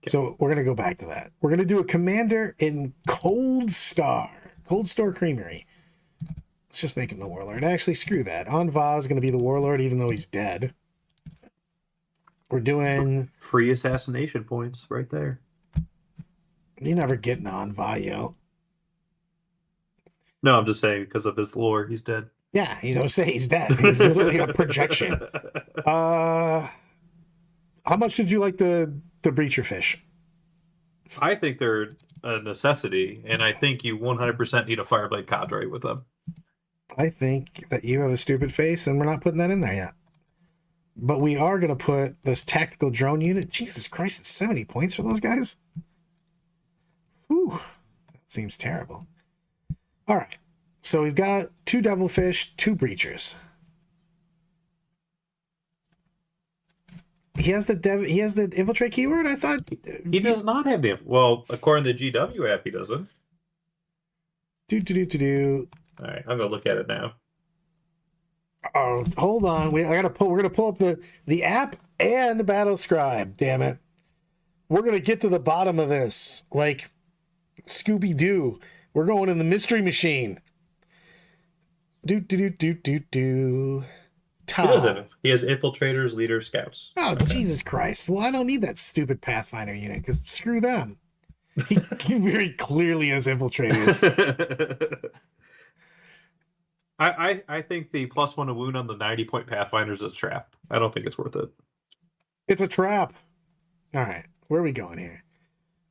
Okay. So we're going to go back to that. We're going to do a commander in Cold Star Creamery. Let's just make him the warlord. Actually, screw that. Anva is going to be the warlord, even though he's dead. We're doing free assassination points right there. You never get an Anva, yo. No, I'm just saying because of his lore, he's dead. Yeah, I would say he's dead. He's literally a projection. How much did you like the breacher fish? I think they're a necessity, and I think you 100% need a Fireblade cadre with them. I think that you have a stupid face, and we're not putting that in there yet. But we are going to put this tactical drone unit. Jesus Christ, it's 70 points for those guys? Whew, that seems terrible. All right, so we've got 2 Devilfish, 2 Breachers. He has the infiltrate keyword. I thought he does not have the. Well, according to the GW app, he doesn't. Do. All right, I'm gonna look at it now. Oh, hold on. We're gonna pull up the app and the battle scribe. Damn it. We're gonna get to the bottom of this. Like Scooby-Doo. We're going in the mystery machine. Do. He doesn't. He has infiltrators, leaders, scouts. Oh, okay. Jesus Christ. Well, I don't need that stupid Pathfinder unit, because screw them. He very clearly has infiltrators. I think the +1 to wound on the 90-point Pathfinders is a trap. I don't think it's worth it. It's a trap. All right. Where are we going here?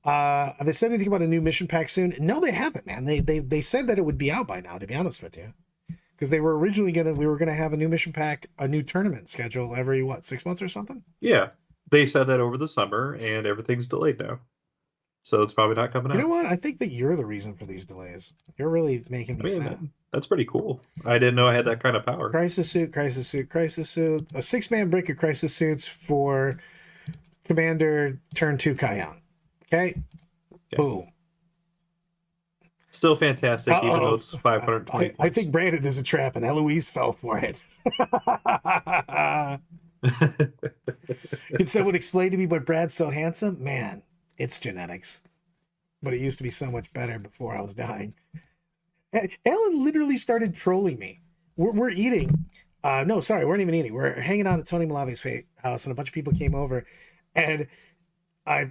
Have they said anything about a new mission pack soon? No, they haven't, man. They said that it would be out by now, to be honest with you. Because they were originally we were gonna have a new mission pack, a new tournament schedule every 6 months or something? Yeah. They said that over the summer, and everything's delayed now. So it's probably not coming out. You know what? I think that you're the reason for these delays. You're really making me sad. That's pretty cool. I didn't know I had that kind of power. Crisis suit. A 6-man break of crisis suits for Commander turn 2 Kion. Okay? Boom. Still fantastic, even though it's 520. I think Brandon is a trap, and Eloise fell for it. Can someone explain to me why Brad's so handsome? Man, it's genetics. But it used to be so much better before I was dying. Ellen literally started trolling me. We're eating. No, sorry, we weren't even eating. We're hanging out at Tony Malave's house, and a bunch of people came over, and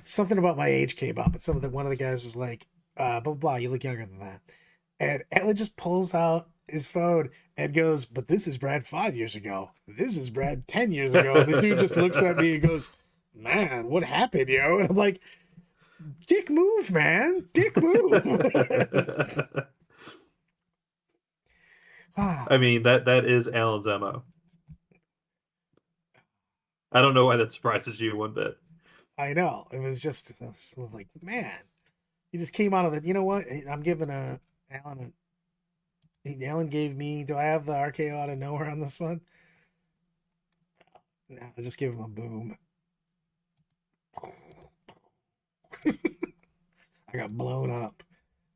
something about my age came up, and one of the guys was like, blah, blah, blah, you look younger than that. And Ellen just pulls out his phone and goes, but this is Brad 5 years ago. This is Brad 10 years ago. And the dude just looks at me and goes, man, what happened, yo? And I'm like, dick move, man. Dick move. I mean, that is Alan's MO. I don't know why that surprises you one bit. I know. It was just like, man. He just came out of it. You know what? I'm giving Alan Alan gave me. Do I have the RKO out of nowhere on this one? No, I'll just give him a boom. I got blown up.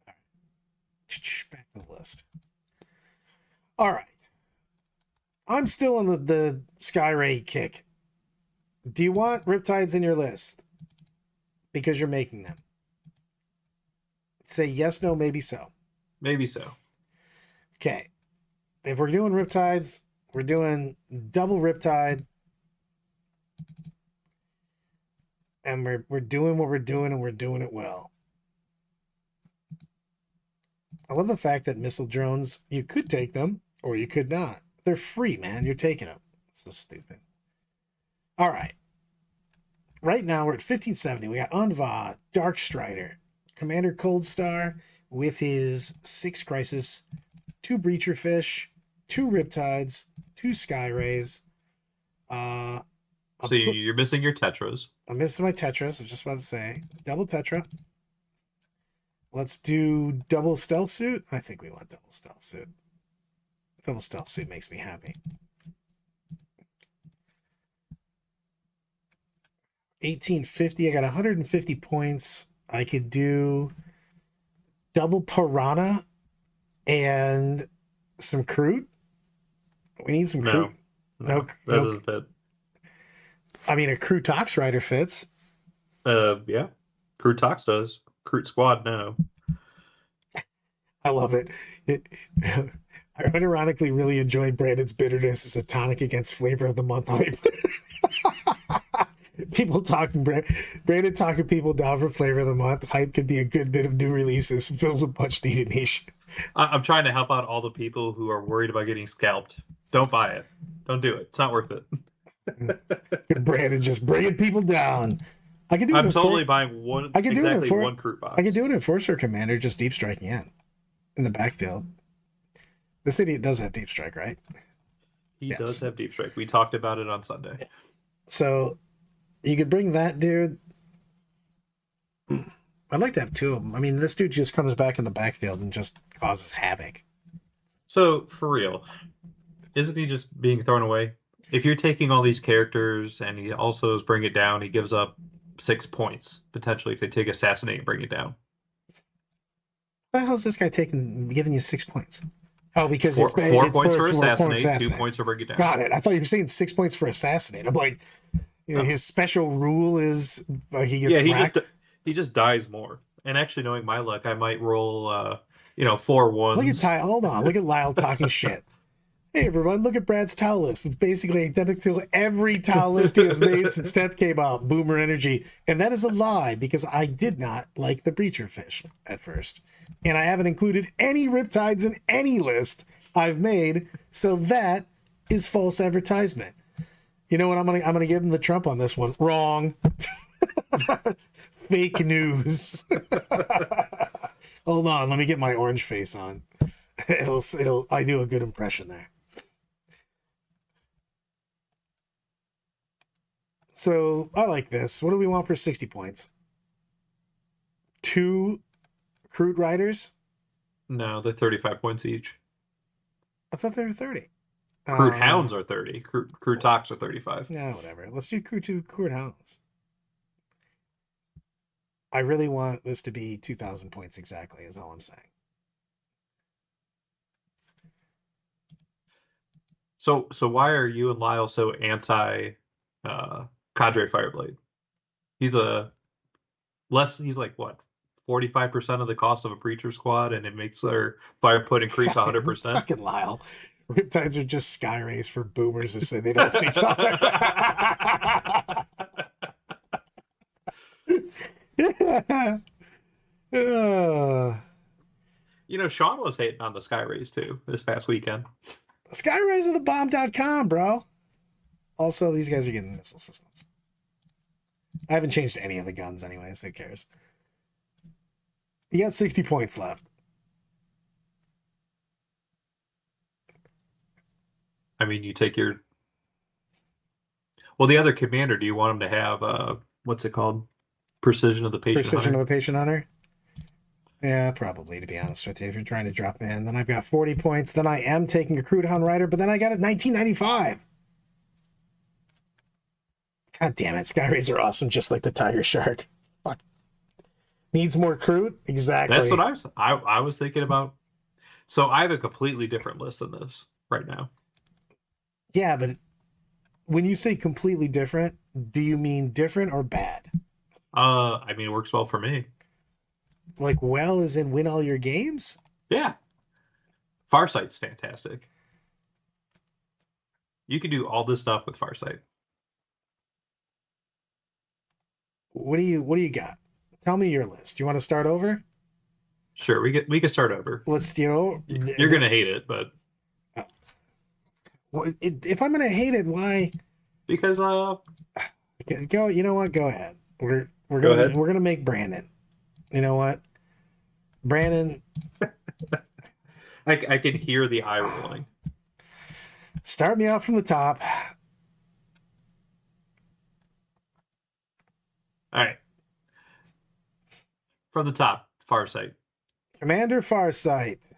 All right. Back to the list. All right. I'm still on the Skyray kick. Do you want Riptides in your list? Because you're making them. Say yes, no, maybe so. Maybe so. Okay. If we're doing Riptides, we're doing double Riptide. And we're doing what we're doing, and we're doing it well. I love the fact that missile drones, you could take them, or you could not. They're free, man. You're taking them. It's so stupid. All right. Right now, we're at 1570. We got Unva, Dark Strider, Commander Cold Star with his 6 Crisis, 2 Breacher Fish, 2 Riptides, 2 Sky Rays. So you're missing your Tetras. I'm missing my Tetras. I was just about to say. Double Tetra. Let's do double Stealth Suit. I think we want double Stealth Suit. Double Stealth Suit makes me happy. 1850. I got 150 points. I could do double Piranha and some Crude. We need some Crude. No, that doesn't fit. I mean, a Crew Tox Rider fits. Yeah. Crew Tox does. Crew Squad, no. I love it. I ironically really enjoy Brandon's bitterness as a tonic against Flavor of the Month hype. People talking, Brandon talking people down for Flavor of the Month. Hype could be a good bit of new releases. Fills a much needed niche. I'm trying to help out all the people who are worried about getting scalped. Don't buy it. Don't do it. It's not worth it. Brandon just bringing people down. I could do I'm it. totally buying one. I could do exactly it one Kroot box. I could do an Enforcer Commander just deep striking in the backfield. This idiot does have deep strike, right? He does have deep strike. We talked about it on Sunday. Yeah. So you could bring that dude. I'd like to have two of them. I mean, this dude just comes back in the backfield and just causes havoc. So for real, isn't he just being thrown away? If you're taking all these characters and he also is bring it down, he gives up 6 points potentially if they take assassinate and bring it down. What the hell is this guy giving you 6 points? Oh, because four it's points for assassinate, 2 points for bring it down. Got it. I thought you were saying 6 points for assassinate. I'm like, his special rule is he gets racked. He just dies more. And actually, knowing my luck, I might roll 4 ones. Look at Ty. Hold on. Look at Lyle talking shit. Hey everyone, look at Brad's towel list. It's basically identical to every towel list he has made since 10th came out. Boomer Energy. And that is a lie because I did not like the Breacher Fish at first. And I haven't included any Riptides in any list I've made. So that is false advertisement. You know what? I'm gonna give him the trump on this one. Wrong. Fake news. Hold on, let me get my orange face on. I do a good impression there. So I like this. What do we want for 60 points? 2 Kroot Riders? No, they're 35 points each. I thought they were 30. Kroot Hounds are 30. Kroot Tox are 35. No, whatever. Let's do Kroot Hounds. I really want this to be 2,000 points exactly, is all I'm saying. So why are you and Lyle so anti Cadre Fireblade? He's like what, 45% of the cost of a Preacher squad, and it makes their fire put increase 100%. Fucking Lyle. Riptides are just sky rays for boomers who say they don't see color. Sean was hating on the Sky Rays too this past weekend. Skyrays are the bomb.com, bro. Also, these guys are getting missile systems. I haven't changed any of the guns anyway, so who cares? You got 60 points left. I mean, you take your... Well, the other commander, do you want him to have, what's it called? Precision of the Patient Hunter? Precision of the Patient Hunter? Yeah, probably, to be honest with you. If you're trying to drop in, then I've got 40 points. Then I am taking a Kroot Hound Rider, but then I got it 1995. God damn it. Skyrays are awesome, just like the Tiger Shark. Fuck. Needs more Kroot? Exactly. That's what I was thinking about. So I have a completely different list than this right now. Yeah, but when you say completely different, do you mean different or bad? I mean, it works well for me. Like, well, as in win all your games? Yeah. Farsight's fantastic. You can do all this stuff with Farsight. What do you got? Tell me your list. You want to start over? Sure, we can start over. Let's, You're gonna hate it, but if I'm gonna hate it, why? Because go. You know what? Go ahead. We're Go ahead. We're gonna make Brandon. You know what? Brandon. I can hear the eye rolling. Start me out from the top. All right. From the top, Farsight. Commander Farsight.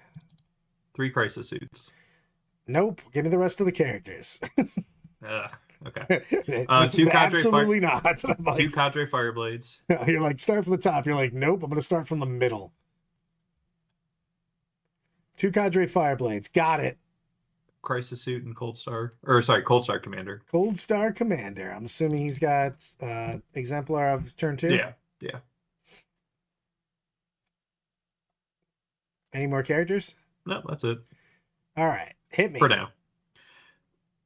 3 crisis suits. Nope. Give me the rest of the characters. Okay. 2 cadre absolutely not. Like, 2 cadre fireblades. You're like, start from the top. You're like, nope, I'm going to start from the middle. 2 cadre fireblades. Got it. Crisis suit and Cold Star. Cold Star Commander. Cold Star Commander. I'm assuming he's got Exemplar of turn 2? Yeah. Any more characters? No, that's it. All right. Hit me. For now.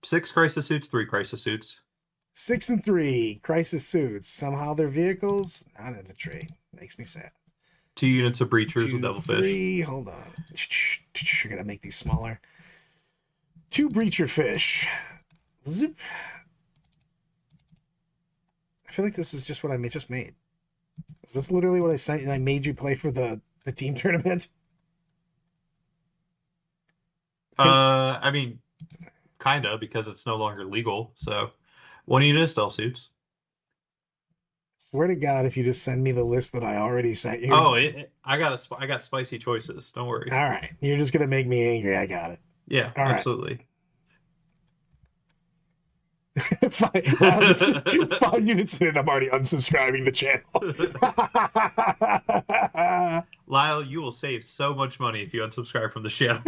6 crisis suits, 3 crisis suits. 6 and 3 crisis suits. Somehow they're vehicles. Not in the tree. Makes me sad. 2 units of breachers 2, with Devilfish. 3. Hold on. I gotta make these smaller. 2 breacher fish. Zip. feel like this is just what I just made. Is this literally what I sent you? I made you play for the team tournament? I mean, kinda, because it's no longer legal. So, one unit of stealth suits. Swear to God, if you just send me the list that I already sent you. Oh, I got spicy choices. Don't worry. All right. You're just going to make me angry. I got it. Yeah, All right. absolutely. 5 units in, I'm already unsubscribing the channel. Lyle, you will save so much money if you unsubscribe from the channel.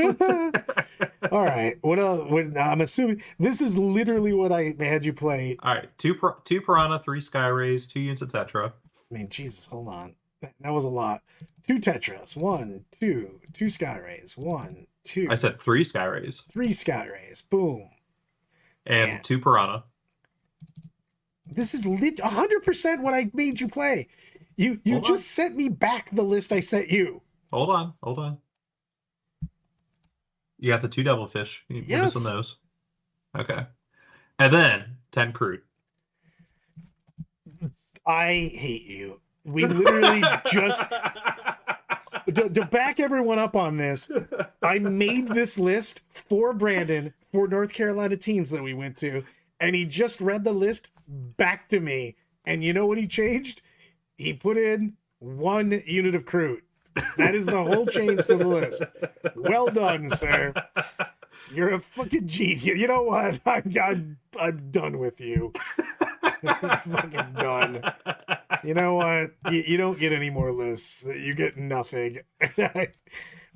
All right. What else? I'm assuming this is literally what I had you play. All right, two Piranha, 3 Sky Rays, 2 units of Tetra. I mean, Jesus, hold on. That was a lot. 2 Tetras. 1, 2, 2 Sky Rays. 1, 2. I said 3 Sky Rays. 3 Sky Rays. Boom. And 2 Piranha. This is 100% what I made you play. You just sent me back the list I sent you. Hold on. You got the 2 Devilfish. You yes. Missing those. Okay. And then 10 Crude. I hate you. We literally just... To back everyone up on this, I made this list for Brandon for North Carolina teams that we went to, and he just read the list back to me. And you know what he changed? He put in 1 unit of crude. That is the whole change to the list. Well done, sir. You're a fucking genius. You know what? I'm done with you. I'm fucking done. You know what? You don't get any more lists. You get nothing. I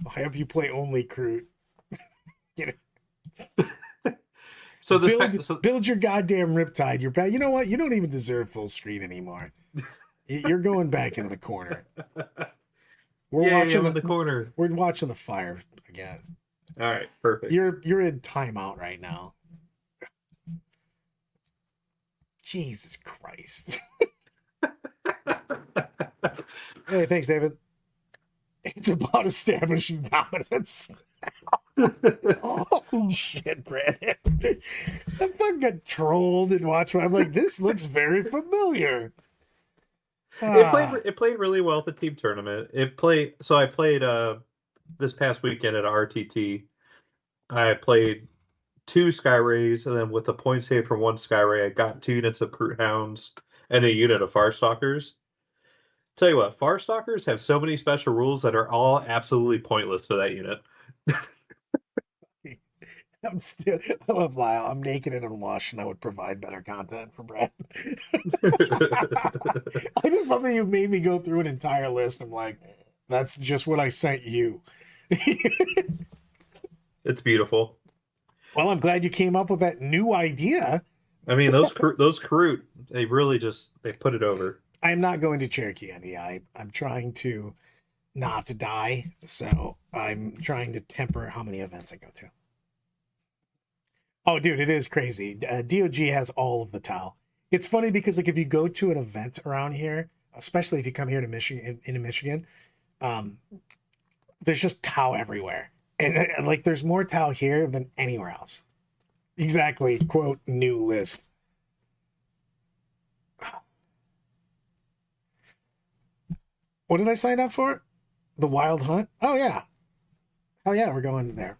hope you play only crude. You know. So build your goddamn Riptide. You're bad. You know what? You don't even deserve full screen anymore. You're going back into the corner. We're watching the corner. We're watching the fire again. All right, perfect. You're in timeout right now. Jesus Christ. Hey, thanks, David. It's about establishing dominance. Oh shit, Brandon. I fucking got trolled and watched. I'm like, this looks very familiar. It played really well at the team tournament. I played this past weekend at RTT. I played 2 Sky Rays, and then with the point save from 1 Sky Ray, I got 2 units of Crute Hounds and a unit of Farstalkers. Tell you what, Farstalkers have so many special rules that are all absolutely pointless to that unit. I love Lyle. I'm naked and unwashed, and I would provide better content for Brad. I just love that you made me go through an entire list. I'm like, that's just what I sent you. It's beautiful. Well, I'm glad you came up with that new idea. I mean, those Crute, they really they put it over. I'm not going to Cherokee, Andy. I'm trying to not to die, so I'm trying to temper how many events I go to. Oh, dude, it is crazy. DOG has all of the towel. It's funny because, like, if you go to an event around here, especially if you come here to Michigan, into Michigan, there's just towel everywhere, and like there's more towel here than anywhere else. Exactly. Quote, new list. What did I sign up for? The Wild Hunt? Oh, yeah. Hell yeah, we're going there.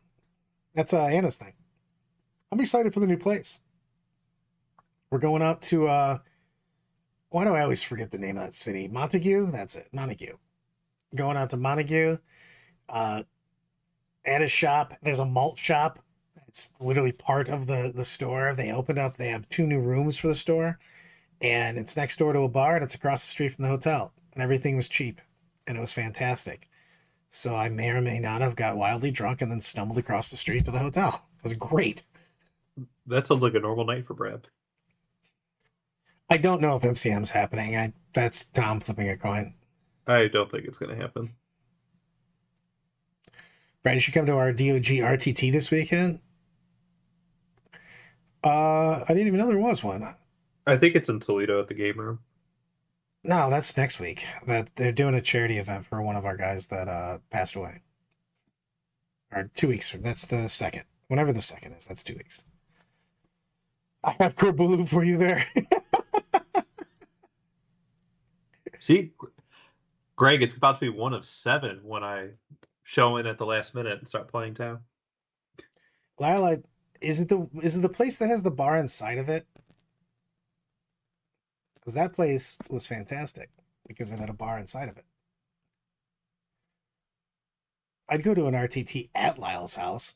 That's Anna's thing. I'm excited for the new place. We're going out to, why do I always forget the name of that city? Montague? That's it. Montague. Going out to Montague. At a shop. There's a malt shop. It's literally part of the store. They opened up. They have 2 new rooms for the store. And it's next door to a bar, and it's across the street from the hotel. And everything was cheap. And it was fantastic. So I may or may not have got wildly drunk and then stumbled across the street to the hotel. It was great. That sounds like a normal night for Brad. I don't know if MCM's happening. That's Tom flipping a coin. I don't think it's going to happen. Brad, you should come to our DOG RTT this weekend. I didn't even know there was one. I think it's in Toledo at the game room. No, that's next week. That they're doing a charity event for one of our guys that passed away. Or 2 weeks from. That's the 2nd. Whenever the 2nd is, that's 2 weeks. I have Korbulu for you there. See, Greg, it's about to be one of 7 when I show in at the last minute and start playing Tau. Lila, is it the place that has the bar inside of it? Because that place was fantastic because it had a bar inside of it. I'd go to an RTT at Lyle's house.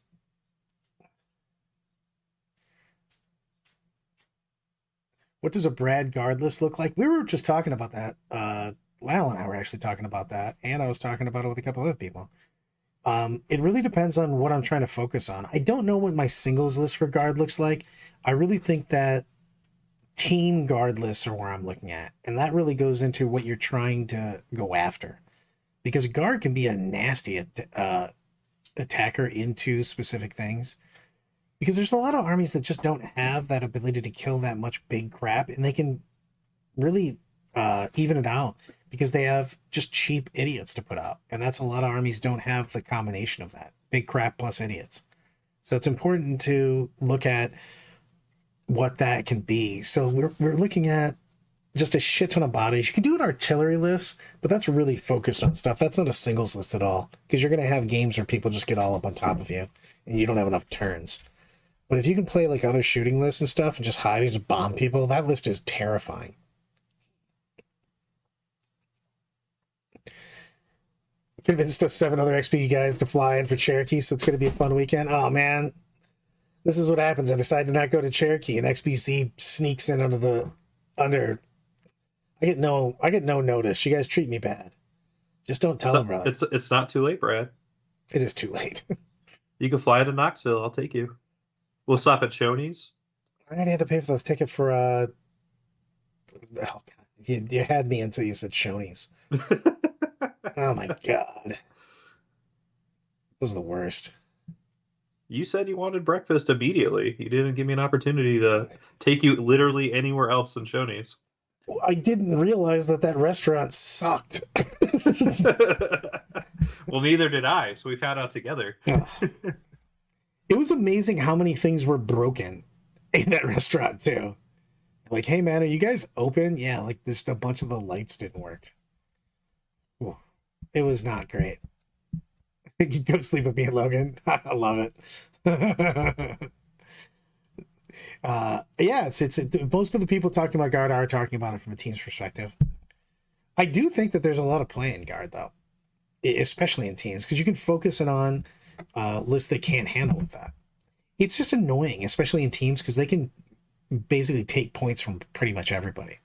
What does a Brad guard list look like? We were just talking about that. Lyle and I were actually talking about that, and I was talking about it with a couple other people. It really depends on what I'm trying to focus on. I don't know what my singles list for guard looks like. I really think that team guard lists are where I'm looking at, and that really goes into what you're trying to go after, because guard can be a nasty attacker into specific things, because there's a lot of armies that just don't have that ability to kill that much big crap, and they can really even it out because they have just cheap idiots to put out, and that's a lot of armies don't have the combination of that big crap plus idiots. So it's important to look at what that can be. So we're looking at just a shit ton of bodies. You can do an artillery list, but that's really focused on stuff. That's not a singles list at all, because you're going to have games where people just get all up on top of you and you don't have enough turns. But if you can play like other shooting lists and stuff and just hide and just bomb people, that list is terrifying. Convinced us 7 other XP guys to fly in for Cherokee, so it's going to be a fun weekend. Oh man, this is what happens. I decide to not go to Cherokee, and XBC sneaks in under. I get no notice. You guys treat me bad. Just don't tell them, brother. It's not too late, Brad. It is too late. You can fly to Knoxville. I'll take you. We'll stop at Shoney's. I already had to pay for the ticket for oh god, you had me until you said Shoney's. Oh my god, those are the worst. You said you wanted breakfast immediately. You didn't give me an opportunity to take you literally anywhere else than Shoney's. I didn't realize that restaurant sucked. Well, neither did I, so we found out together. It was amazing how many things were broken in that restaurant too. Like, hey man, are you guys open? Yeah, like just a bunch of the lights didn't work. Well, it was not great. You go sleep with me and Logan. I love it. Yeah, it's most of the people talking about guard are talking about it from a team's perspective. I do think that there's a lot of play in guard though, especially in teams, because you can focus it on lists that can't handle with that. It's just annoying, especially in teams, because they can basically take points from pretty much everybody.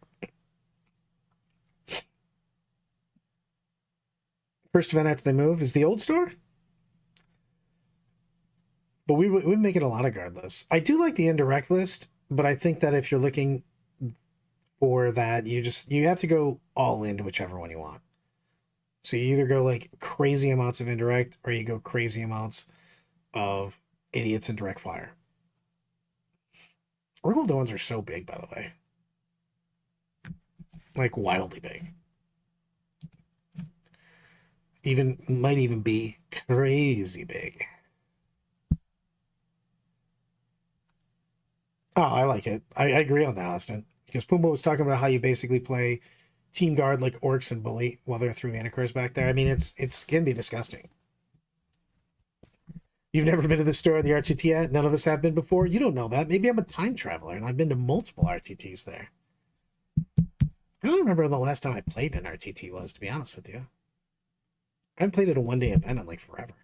First event after they move is the old store. But we make it a lot of guard lists. I do like the indirect list, but I think that if you're looking for that, you have to go all into whichever one you want. So you either go like crazy amounts of indirect, or you go crazy amounts of idiots and direct fire. Orbital Dawns are so big, by the way. Like wildly big. Might even be crazy big. Oh, I like it. I agree on that, Austin. Because Pumbo was talking about how you basically play team guard like orcs and bully while they're through Manicores back there. I mean, it's can be disgusting. You've never been to the store at the RTT yet? None of us have been before? You don't know that. Maybe I'm a time traveler and I've been to multiple RTTs there. I don't remember the last time I played an RTT was, to be honest with you. I haven't played at a one-day event in like forever.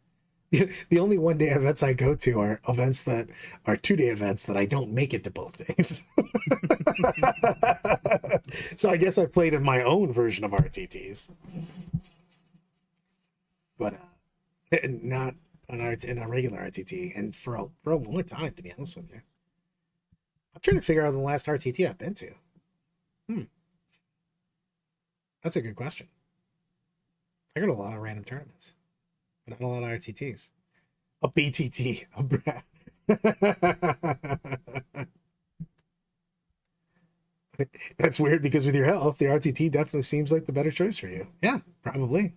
The only one-day events I go to are events that are two-day events that I don't make it to both days. So I guess I played in my own version of RTTs, but not in a regular RTT, and for a long time, to be honest with you. I'm trying to figure out the last RTT I've been to. That's a good question. I got a lot of random tournaments, but not a lot of RTTs. A BTT. That's weird, because with your health, the RTT definitely seems like the better choice for you. Yeah, probably.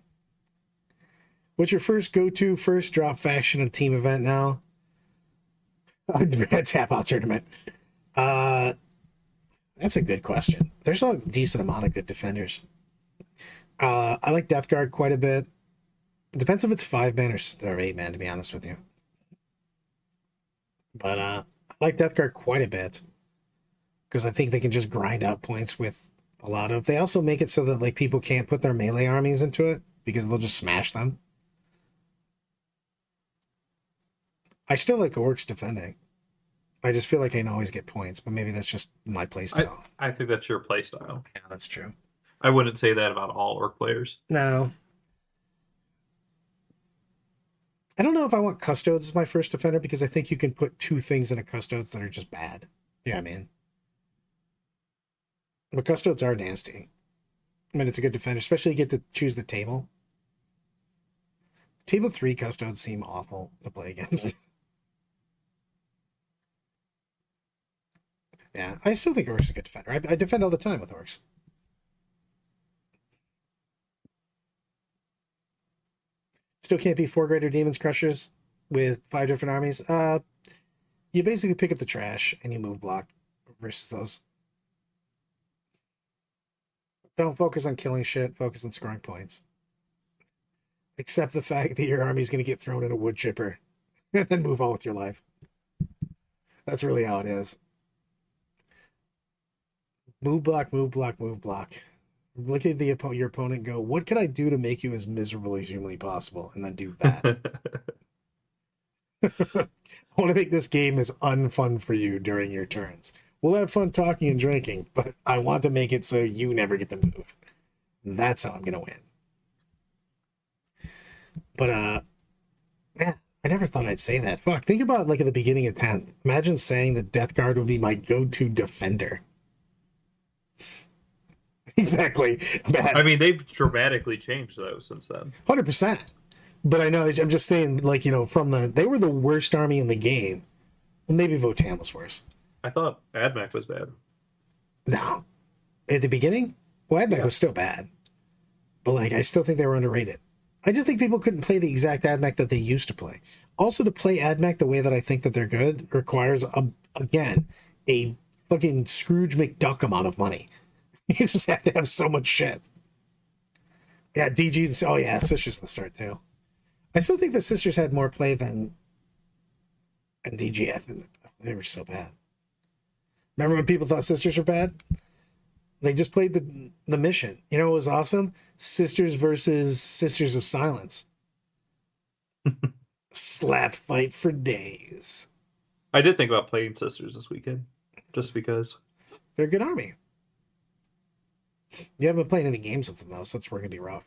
What's your first go-to first drop faction at a team event now? Tap out tournament. That's a good question. There's a decent amount of good defenders. I like Death Guard quite a bit. It depends if it's 5-man or 8-man, to be honest with you. But I like Death Guard quite a bit because I think they can just grind out points with a lot of. They also make it so that like people can't put their melee armies into it because they'll just smash them. I still like Orcs defending. I just feel like I can always get points, but maybe that's just my playstyle. I think that's your play style. Yeah, that's true. I wouldn't say that about all orc players. No. I don't know if I want Custodes as my first defender because I think you can put 2 things in a Custodes that are just bad. Yeah, I mean. But Custodes are nasty. I mean, it's a good defender, especially you get to choose the table. Table 3 Custodes seem awful to play against. Yeah, I still think Orcs are a good defender. I defend all the time with Orcs. Still can't be 4 Greater Demons Crushers with 5 different armies. You basically pick up the trash and you move block versus those. Don't focus on killing shit, focus on scoring points. Accept the fact that your army's going to get thrown in a wood chipper and then move on with your life. That's really how it is. Move block, move block, move block. Look at your opponent, go, what can I do to make you as miserable as humanly possible? And then do that. I want to make this game as unfun for you during your turns. We'll have fun talking and drinking, but I want to make it so you never get to move. That's how I'm going to win. But, yeah, I never thought I'd say that. Fuck, think about, like, at the beginning of 10th. Imagine saying that Death Guard would be my go-to defender. Exactly. Bad. I mean, they've dramatically changed those since then. 100%. But I know, I'm just saying, like, you know, they were the worst army in the game. Well, maybe Votan was worse. I thought AdMech was bad. No. At the beginning? Well, AdMech was still bad. But, like, I still think they were underrated. I just think people couldn't play the exact AdMech that they used to play. Also, to play AdMech the way that I think that they're good requires, again, a fucking Scrooge McDuck amount of money. You just have to have so much shit. Yeah, DG's. Oh, yeah, Sisters in the start, too. I still think the Sisters had more play than DG. I think they were so bad. Remember when people thought Sisters were bad? They just played the mission. You know what was awesome? Sisters versus Sisters of Silence. Slap fight for days. I did think about playing Sisters this weekend, just because. They're a good army. You haven't played any games with them, though, so it's going to be rough.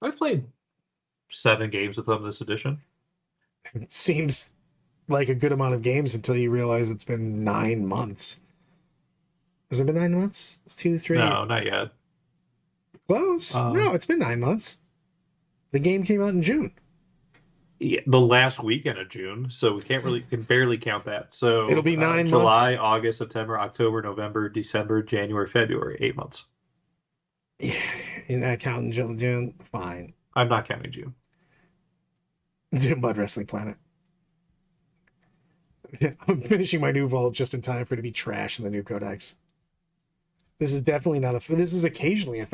I've played 7 games with them this edition. It seems like a good amount of games until you realize it's been 9 months. Has it been 9 months? It's 2, 3? No, not yet. Close. No, it's been 9 months. The game came out in June. Yeah, the last weekend of June, so we can barely count that. So it'll be 9 July, months. August, September, October, November, December, January, February, 8 months. Yeah, you're not counting June. Fine. I'm not counting June. Mud Wrestling Planet. I'm finishing my new vault just in time for it to be trash in the new codex. This is definitely not this is occasionally.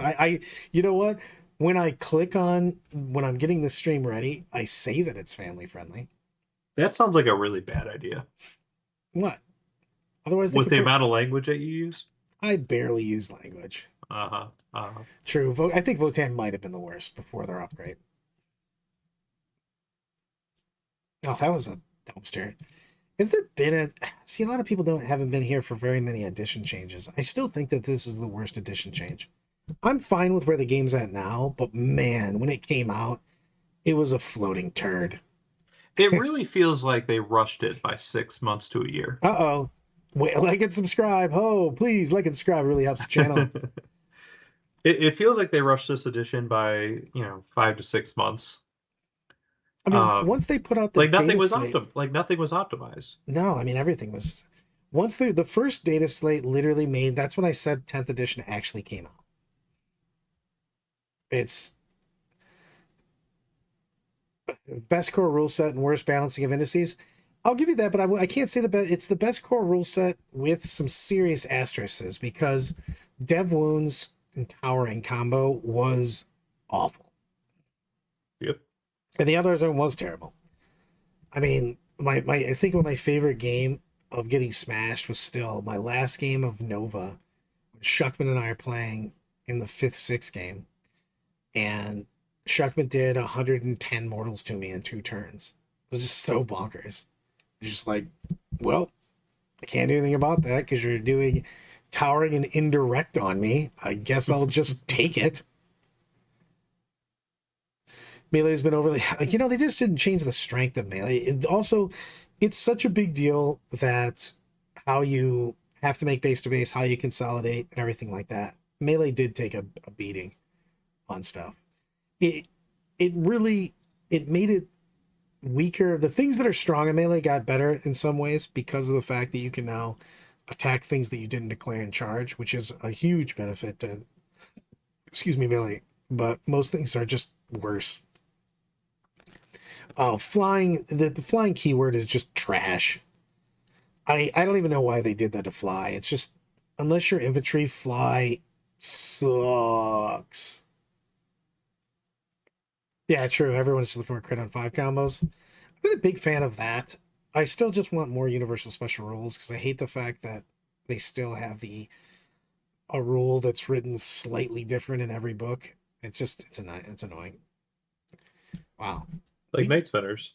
You know what? When I click on, when I'm getting the stream ready, I say that it's family friendly. That sounds like a really bad idea. What? Otherwise, with the amount of language that you use? I barely use language. True. I think Votan might have been the worst before their upgrade. Oh, that was a dumpster. Has there been see, a lot of people haven't been here for very many edition changes. I still think that this is the worst edition change. I'm fine with where the game's at now, but man, when it came out, it was a floating turd. It really feels like they rushed it by 6 months to a year. Uh-oh. Wait, like and subscribe. Oh, please, like and subscribe. It really helps the channel. It feels like they rushed this edition by, 5 to 6 months. I mean, once they put out the nothing was optimized. No, I mean everything was. Once the first data slate literally made, that's when I said 10th edition actually came out. It's best core rule set and worst balancing of indices. I'll give you that, but I can't say it's the best core rule set with some serious asterisks because dev wounds and towering combo was awful. Yep. And the Eldar Zone was terrible. I mean, I think my favorite game of getting smashed was still my last game of Nova. Shuckman and I are playing in the 5th, 6th game, and Shuckman did 110 mortals to me in 2 turns. It was just so bonkers. It's just like, well, I can't do anything about that because you're doing towering and indirect on me. I guess I'll just take it. Melee's been overly, they just didn't change the strength of Melee. It's such a big deal that how you have to make base to base, how you consolidate, and everything like that. Melee did take a beating on stuff. It made it weaker. The things that are strong in Melee got better in some ways because of the fact that you can now attack things that you didn't declare in charge, which is a huge benefit to, Melee. But most things are just worse. Flying, the flying keyword is just trash. I don't even know why they did that to fly. It's just, unless your infantry, fly sucks. Yeah, true. Everyone's just looking for crit on 5 combos. I'm not a big fan of that. I still just want more universal special rules because I hate the fact that they still have a rule that's written slightly different in every book. It's annoying. Wow. Like Night Spinners.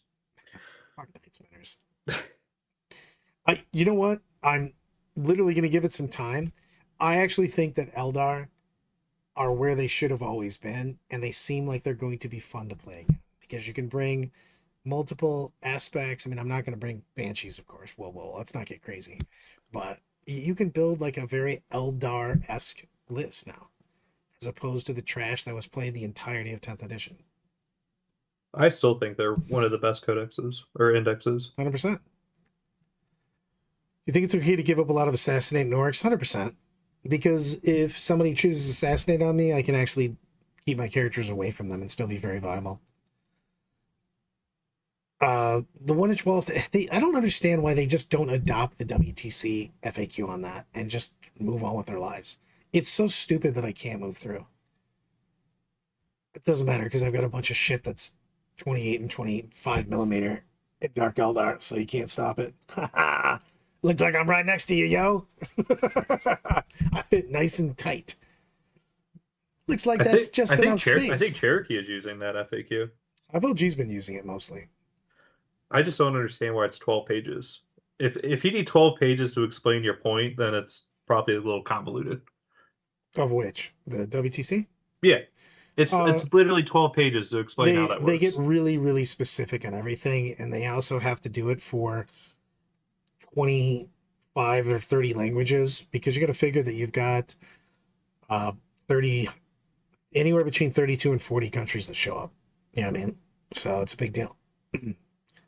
Fuck Night Spinners. You know what? I'm literally going to give it some time. I actually think that Eldar are where they should have always been, and they seem like they're going to be fun to play again because you can bring multiple aspects. I mean, I'm not going to bring Banshees, of course. Whoa, let's not get crazy. But you can build like a very Eldar-esque list now, as opposed to the trash that was played the entirety of 10th edition. I still think they're one of the best codexes or indexes. 100%. You think it's okay to give up a lot of assassinate orcs? 100%. Because if somebody chooses assassinate on me, I can actually keep my characters away from them and still be very viable. The 1-inch walls, I don't understand why they just don't adopt the WTC FAQ on that and just move on with their lives. It's so stupid that I can't move through. It doesn't matter because I've got a bunch of shit that's 28 and 25 millimeter in Dark Eldar, so you can't stop it. Look like I'm right next to you, yo. I fit nice and tight. Looks like that's just enough space. I think Cherokee is using that FAQ. FLG's been using it mostly. I just don't understand why it's 12 pages. If you need 12 pages to explain your point, then it's probably a little convoluted. Of which? The WTC? Yeah. It's literally 12 pages to explain how that works. They get really, really specific on everything, and they also have to do it for 25 or 30 languages, because you got to figure that you've got 30, anywhere between 32 and 40 countries that show up. You know what I mean? So it's a big deal.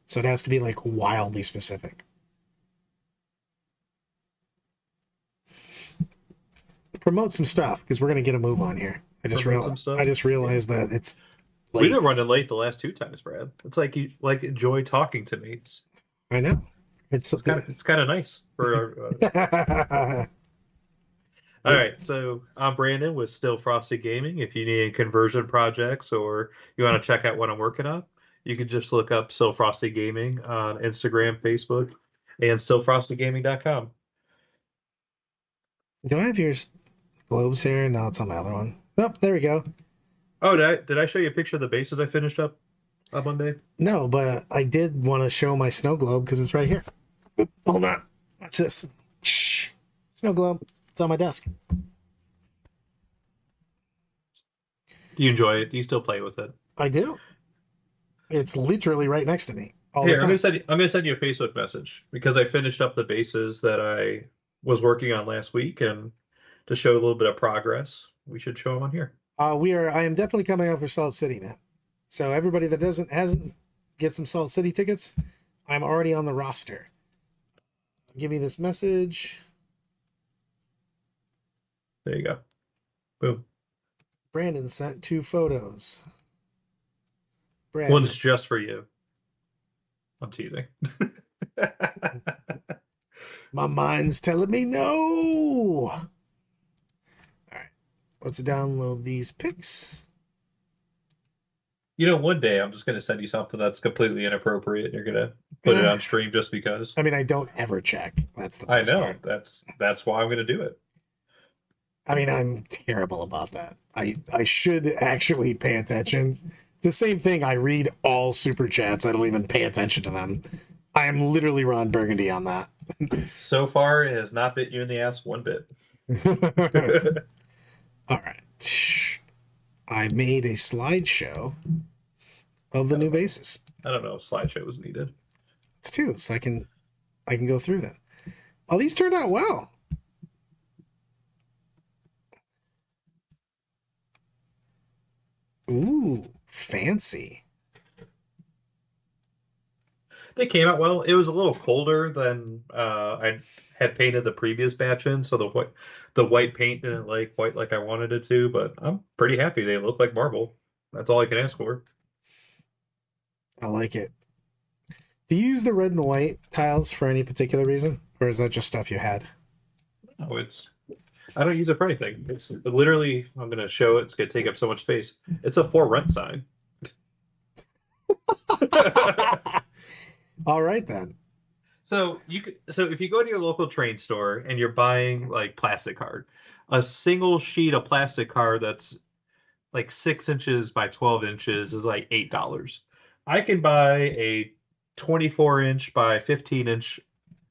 So it has to be like wildly specific. Promote some stuff because we're gonna get a move on here. I just realized that it's late. We've been running late the last 2 times, Brad. It's like you enjoy talking to me. I know. It's kind of nice for our. All right, so I'm Brandon with Still Frosty Gaming. If you need any conversion projects or you want to check out what I'm working on, you can just look up Still Frosty Gaming on Instagram, Facebook, and stillfrostygaming.com. Do I have your globes here? No, it's on my other one. Oh, there we go. Oh, did I show you a picture of the bases I finished up on Monday? No, but I did want to show my snow globe because it's right here. Oop, hold on. Watch this. Shh. Snow globe. It's on my desk. Do you enjoy it? Do you still play with it? I do. It's literally right next to me. Here, I'm gonna send you a Facebook message because I finished up the bases that I was working on last week, and to show a little bit of progress, we should show them on here. I am definitely coming out for Salt City, man. So everybody that hasn't get some Salt City tickets, I'm already on the roster. Give me this message. There you go. Boom. Brandon sent 2 photos. Brandon. One's just for you. I'm teasing. My mind's telling me no. All right. let's download these pics. You know, one day I'm just going to send you something that's completely inappropriate and you're going to put it on stream just because. I mean, I don't ever check. That's the I best know. part. That's why I'm going to do it. I mean, I'm terrible about that. I should actually pay attention. It's the same thing. I read all super chats. I don't even pay attention to them. I am literally Ron Burgundy on that. So far, it has not bit you in the ass one bit. All right. I made a slideshow of the new bases. I don't know if slideshow was needed. It's two, so I can go through them. Oh, these turned out well. Ooh, fancy. They came out well. It was a little colder than I had painted the previous batch in, so the white paint didn't like quite like I wanted it to, but I'm pretty happy. They look like marble. That's all I can ask for. I like it. Do you use the red and white tiles for any particular reason? Or is that just stuff you had? No, I don't use it for anything. It's literally, I'm going to show it. It's going to take up so much space. It's a for rent sign. All right then. So if you go to your local train store and you're buying like plastic card, a single sheet of plastic card that's like 6 inches by 12 inches is like $8. I can buy a 24-inch by 15-inch,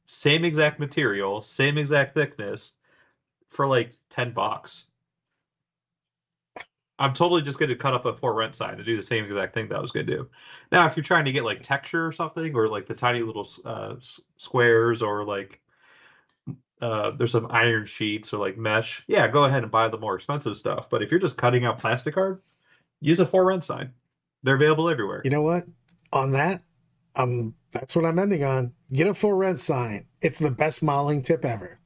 same exact material, same exact thickness for like $10. I'm totally just going to cut up a for rent sign to do the same exact thing that I was going to do. Now, if you're trying to get like texture or something, or like the tiny little squares, or like there's some iron sheets or like mesh, yeah, go ahead and buy the more expensive stuff. But if you're just cutting out plastic card, use a for rent sign. They're available everywhere. You know what? On that, that's what I'm ending on. Get a for rent sign. It's the best modeling tip ever.